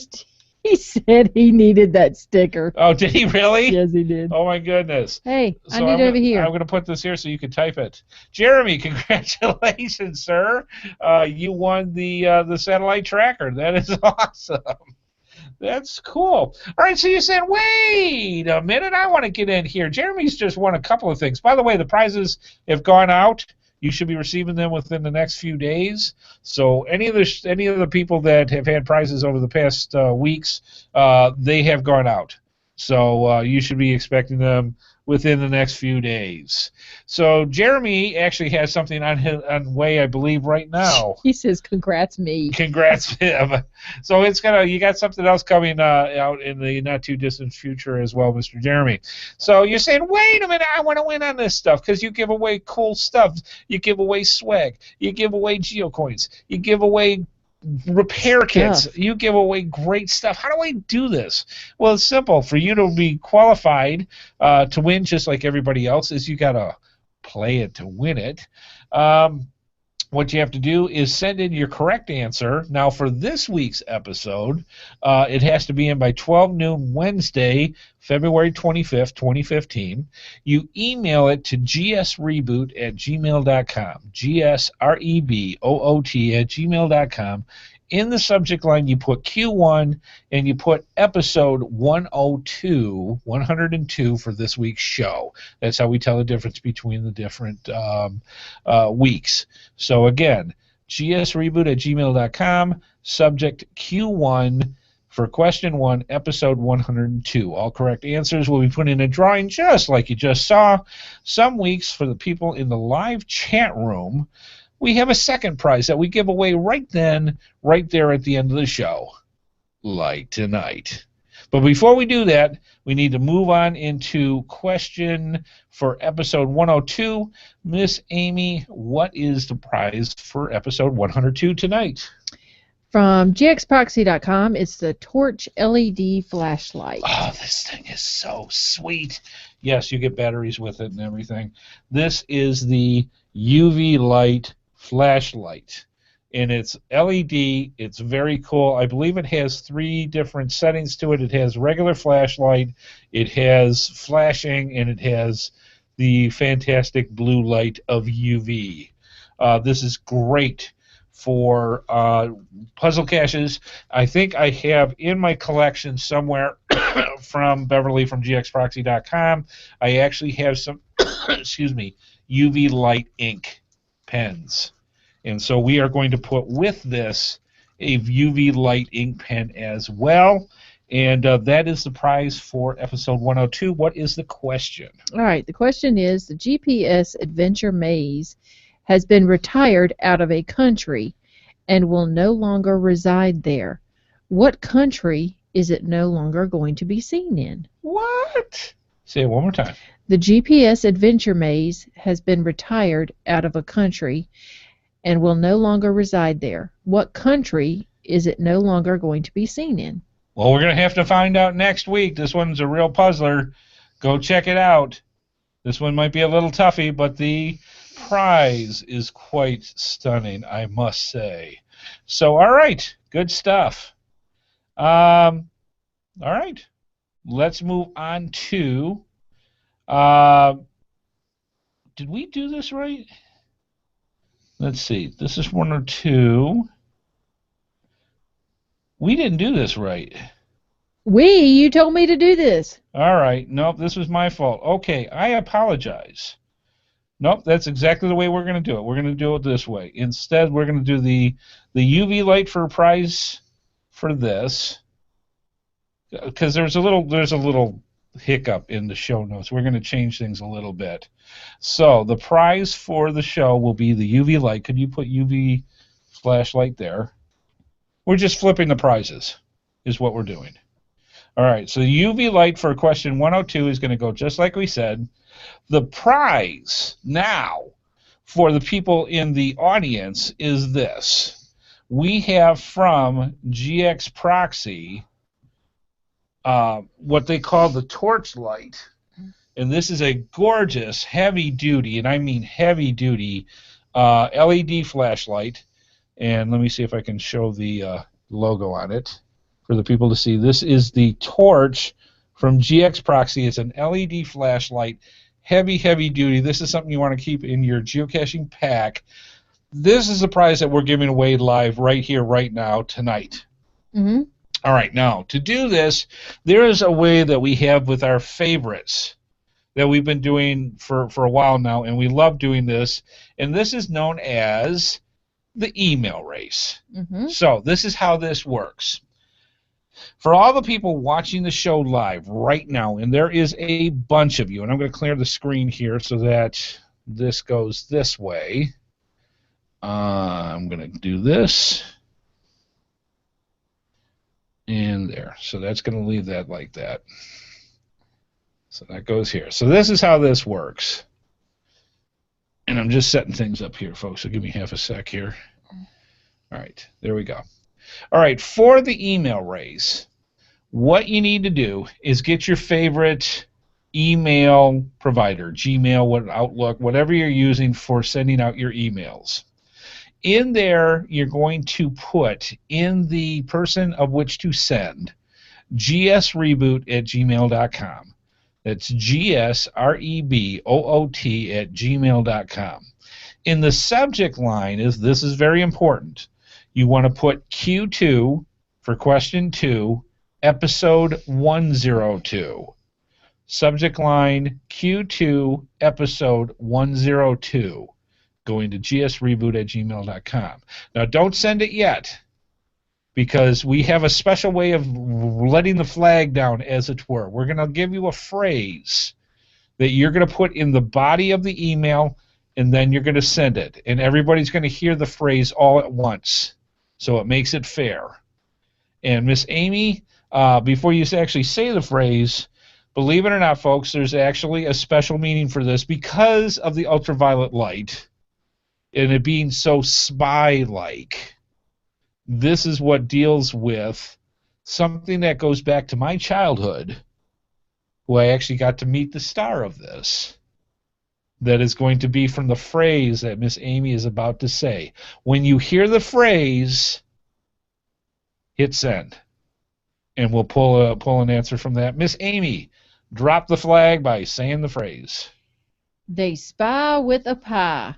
said he needed that sticker. Oh, did he really? Yes, he did. Oh my goodness. Hey, so I need it over here. I'm going to put this here so you can type it. Jeremy, congratulations, sir. You won the satellite tracker. That is awesome. That's cool. All right, so you said, wait a minute, I want to get in here. Jeremy's just won a couple of things. By the way, the prizes have gone out. You should be receiving them within the next few days. So any of the people that have had prizes over the past weeks, they have gone out. So you should be expecting them within the next few days. So Jeremy actually has something on way, I believe, right now. He says, "Congrats me." Congrats him. So you got something else coming out in the not too distant future as well, Mr. Jeremy. So you're saying, wait a minute, I want to win on this stuff because you give away cool stuff. You give away swag. You give away geocoins. You give away repair kits. You give away great stuff. How do I do this? Well, it's simple. For you to be qualified to win just like everybody else is you got to play it to win it. What you have to do is send in your correct answer. Now, for this week's episode, it has to be in by 12 noon Wednesday, February 25th, 2015. You email it to gsreboot@gmail.com, gsreboot@gmail.com. In the subject line, you put Q1 and you put episode 102 for this week's show. That's how we tell the difference between the different weeks. So again, gsreboot@gmail.com, subject Q1 for question 1, episode 102. All correct answers will be put in a drawing just like you just saw. Some weeks for the people in the live chat room, we have a second prize that we give away right then, right there at the end of the show, like tonight. But before we do that, we need to move on into question for episode 102. Miss Amy, what is the prize for episode 102 tonight? From gxproxy.com, it's the Torch LED flashlight. Oh, this thing is so sweet. Yes, you get batteries with it and everything. This is the UV light flashlight, and it's LED. It's very cool. I believe it has 3 different settings to it. It has regular flashlight, it has flashing, and it has the fantastic blue light of UV. This is great for puzzle caches. I think I have in my collection somewhere from Beverly from gxproxy.com. I actually have some UV light ink pens. And so we are going to put with this a UV light ink pen as well. And that is the prize for episode 102. What is the question? All right. The question is, the GPS Adventure Maze has been retired out of a country and will no longer reside there. What country is it no longer going to be seen in? What? Say it one more time. The GPS Adventure Maze has been retired out of a country and will no longer reside there. What country is it no longer going to be seen in? Well, we're going to have to find out next week. This one's a real puzzler. Go check it out. This one might be a little toughy, but the prize is quite stunning, I must say. So, all right, good stuff. All right, let's move on to... did we do this right? Let's see. This is 102. We didn't do this right. You told me to do this. All right. Nope, this was my fault. Okay, I apologize. Nope, that's exactly the way we're going to do it. We're going to do it this way. Instead, we're going to do the UV light for a prize for this, because there's a little hiccup in the show notes. We're going to change things a little bit. So the prize for the show will be the UV light. Could you put UV flashlight there. We're just flipping the prizes is what we're doing. All right, so the UV light for question 102 is going to go just like we said. The prize now for the people in the audience is this. We have from GX Proxy what they call the torch light. And this is a gorgeous, heavy-duty, and I mean heavy-duty, LED flashlight. And let me see if I can show the logo on it for the people to see. This is the torch from GX Proxy. It's an LED flashlight, heavy-duty. This is something you want to keep in your geocaching pack. This is the prize that we're giving away live right here, right now, tonight. Mm-hmm. All right, now, to do this, there is a way that we have with our favorites that we've been doing for a while now, and we love doing this, and this is known as the email race. Mm-hmm. So this is how this works. For all the people watching the show live right now, and there is a bunch of you, and I'm going to clear the screen here so that this goes this way. I'm going to do this. And there. So that's going to leave that like that. So that goes here. So this is how this works. And I'm just setting things up here, folks. So give me half a sec here. All right. There we go. All right. For the email race, what you need to do is get your favorite email provider, Gmail, Outlook, whatever you're using for sending out your emails. In there, you're going to put in the person of which to send gsreboot@gmail.com. That's gsreboot@gmail.com. In the subject line, this is very important. You want to put Q2 for question 2, episode 102. Subject line Q2, episode 102. Going to gsreboot@gmail.com. Now, don't send it yet, because we have a special way of letting the flag down, as it were. We're going to give you a phrase that you're going to put in the body of the email, and then you're going to send it. And everybody's going to hear the phrase all at once, so it makes it fair. And Miss Amy, before you actually say the phrase, believe it or not, folks, there's actually a special meaning for this because of the ultraviolet light. And it being so spy-like, this is what deals with something that goes back to my childhood, who I actually got to meet the star of this, that is going to be from the phrase that Miss Amy is about to say. When you hear the phrase, hit send, and we'll pull an answer from that. Miss Amy, drop the flag by saying the phrase. They spy with a pie.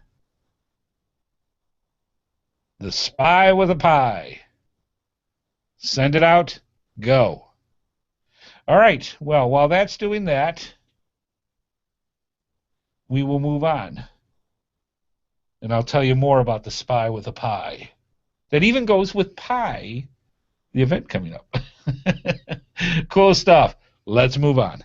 The spy with a pie. Send it out. Go. All right. Well, while that's doing that, we will move on. And I'll tell you more about the spy with a pie. That even goes with pie, the event coming up. Cool stuff. Let's move on.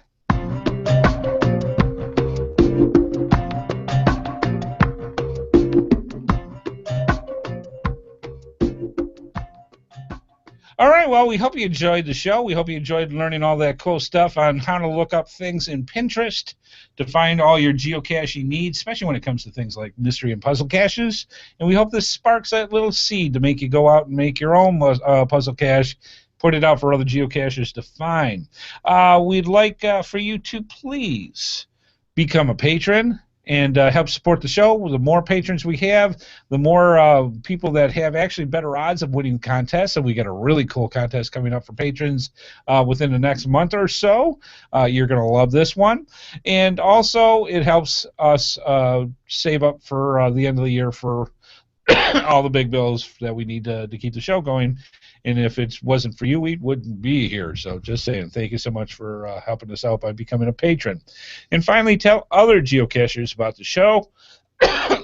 All right, well, we hope you enjoyed the show. We hope you enjoyed learning all that cool stuff on how to look up things in Pinterest to find all your geocaching needs, especially when it comes to things like mystery and puzzle caches. And we hope this sparks that little seed to make you go out and make your own puzzle cache, put it out for other geocachers to find. We'd like for you to please become a patron and help support the show. The more patrons we have, the more people that have actually better odds of winning contests. And we got a really cool contest coming up for patrons within the next month or so. You're going to love this one. And also, it helps us save up for the end of the year for all the big bills that we need to keep the show going. And if it wasn't for you, we wouldn't be here. So just saying, thank you so much for helping us out by becoming a patron. And finally, tell other geocachers about the show.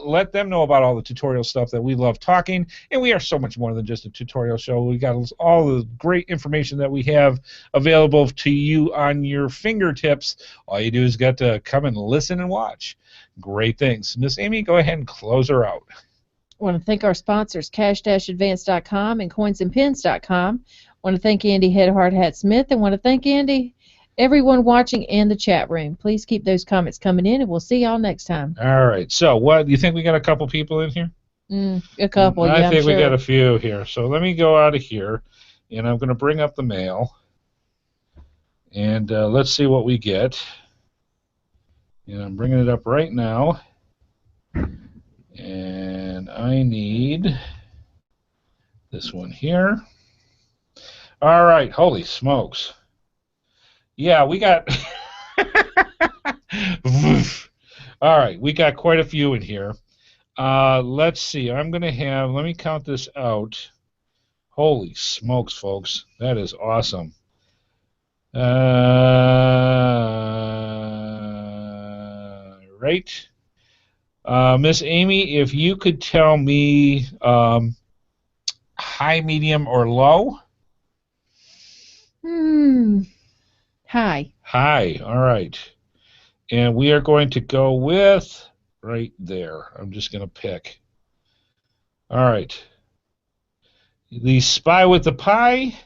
Let them know about all the tutorial stuff that we love talking. And we are so much more than just a tutorial show. We got all the great information that we have available to you on your fingertips. All you do is got to come and listen and watch. Great things. Miss Amy, go ahead and close her out. Want to thank our sponsors, cash-advance.com and coinsandpins.com. Want to thank Andy Headhard Smith, and want to thank everyone watching in the chat room. Please keep those comments coming in, and we'll see y'all next time. All right. So, what do you think? We got a couple people in here? A couple, yeah, I think I'm sure. we got a few here. So let me go out of here, and I'm going to bring up the mail, and let's see what we get. And I'm bringing it up right now, and I need this one here. All right. Holy smokes. Yeah, we got... All right. We got quite a few in here. Let's see. I'm going to have... Let me count this out. Holy smokes, folks. That is awesome. Right. Miss Amy, if you could tell me high, medium, or low? High. High. All right. And we are going to go with right there. I'm just going to pick. All right. The Spy with the Pie.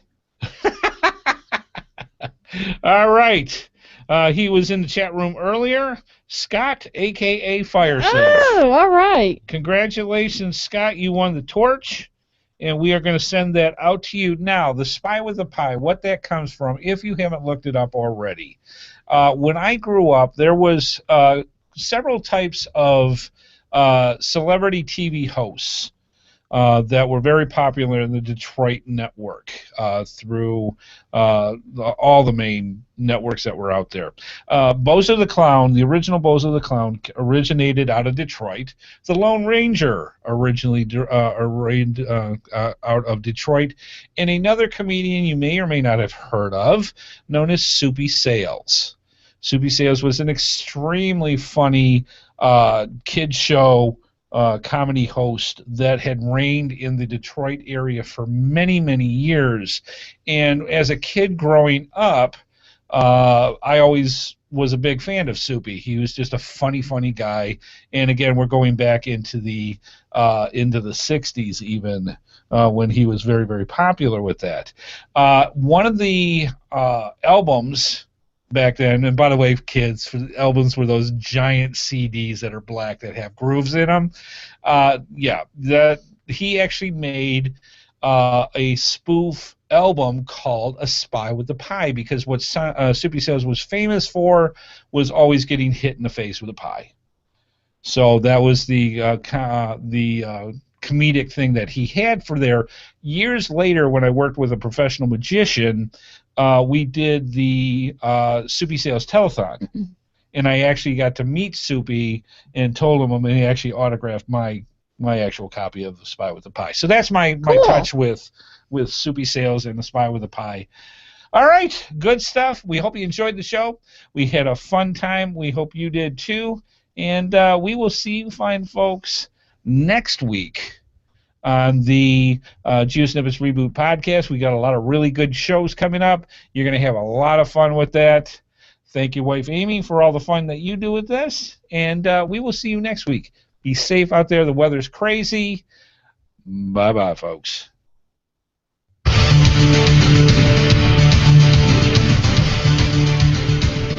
All right. He was in the chat room earlier. Scott, a.k.a. Firesafe. Oh, all right. Congratulations, Scott. You won the torch, and we are going to send that out to you. Now, the Spy with the Pie, what that comes from, if you haven't looked it up already. When I grew up, there was several types of celebrity TV hosts that were very popular in the Detroit network through all the main networks that were out there. Bozo the Clown, the original Bozo the Clown, originated out of Detroit. The Lone Ranger originally out of Detroit. And another comedian you may or may not have heard of, known as Soupy Sales. Soupy Sales was an extremely funny kid show comedy host that had reigned in the Detroit area for many, many years. And as a kid growing up, I always was a big fan of Soupy. He was just a funny, funny guy. And again, we're going back into the 60s even, when he was very, very popular with that. One of the albums back then, and by the way, kids, albums were those giant CDs that are black that have grooves in them. He actually made a spoof album called A Spy with the Pie, because what Soupy Sales was famous for was always getting hit in the face with a pie. So that was the comedic thing that he had for there. Years later, when I worked with a professional magician, we did the Soupy Sales Telethon, and I actually got to meet Soupy and told him, and he actually autographed my actual copy of The Spy with the Pie. So that's my touch with Soupy Sales and The Spy with the Pie. All right, good stuff. We hope you enjoyed the show. We had a fun time. We hope you did too. And we will see you fine folks next week on the GeoSnippits Reboot podcast. We got a lot of really good shows coming up. You're going to have a lot of fun with that. Thank you, wife Amy, for all the fun that you do with this. And we will see you next week. Be safe out there. The weather's crazy. Bye-bye, folks.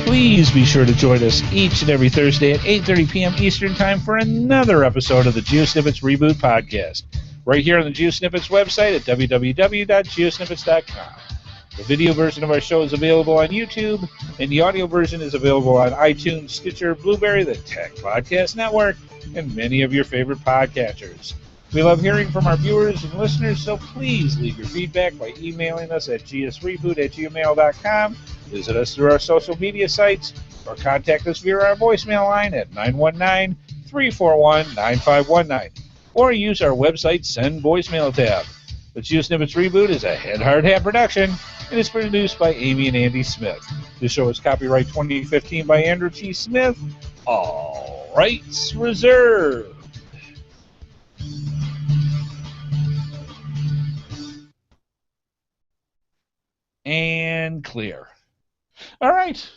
Please be sure to join us each and every Thursday at 8:30 p.m. Eastern Time for another episode of the GeoSnippits Reboot podcast, right here on the GeoSnippits website at www.geosnippits.com. The video version of our show is available on YouTube, and the audio version is available on iTunes, Stitcher, Blueberry, the Tech Podcast Network, and many of your favorite podcatchers. We love hearing from our viewers and listeners, so please leave your feedback by emailing us at gsreboot@gmail.com, visit us through our social media sites, or contact us via our voicemail line at 919-341-9519, or use our website Send Voicemail tab. The GeoSnippits Reboot is a Head Hard Hat production and is produced by Amy and Andy Smith. This show is copyright 2015 by Andrew T. Smith. All rights reserved. And clear. All right.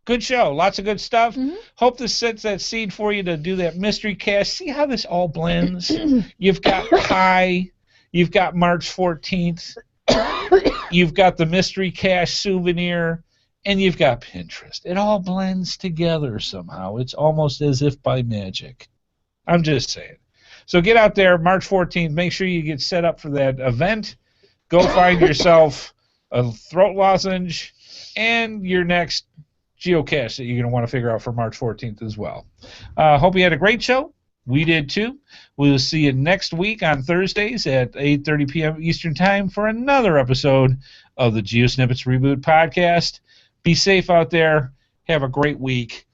Good show. Lots of good stuff. Mm-hmm. Hope this sets that seed for you to do that mystery cache. See how this all blends? You've got Pi. You've got March 14th. You've got the mystery cache souvenir. And you've got Pinterest. It all blends together somehow. It's almost as if by magic. I'm just saying. So get out there March 14th. Make sure you get set up for that event. Go find yourself a throat lozenge and your next geocache that you're going to want to figure out for March 14th as well. Hope you had a great show. We did too. We'll see you next week on Thursdays at 8:30 p.m. Eastern Time for another episode of the GeoSnippits Reboot podcast. Be safe out there. Have a great week.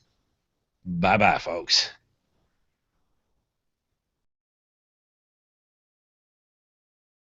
Bye-bye, folks.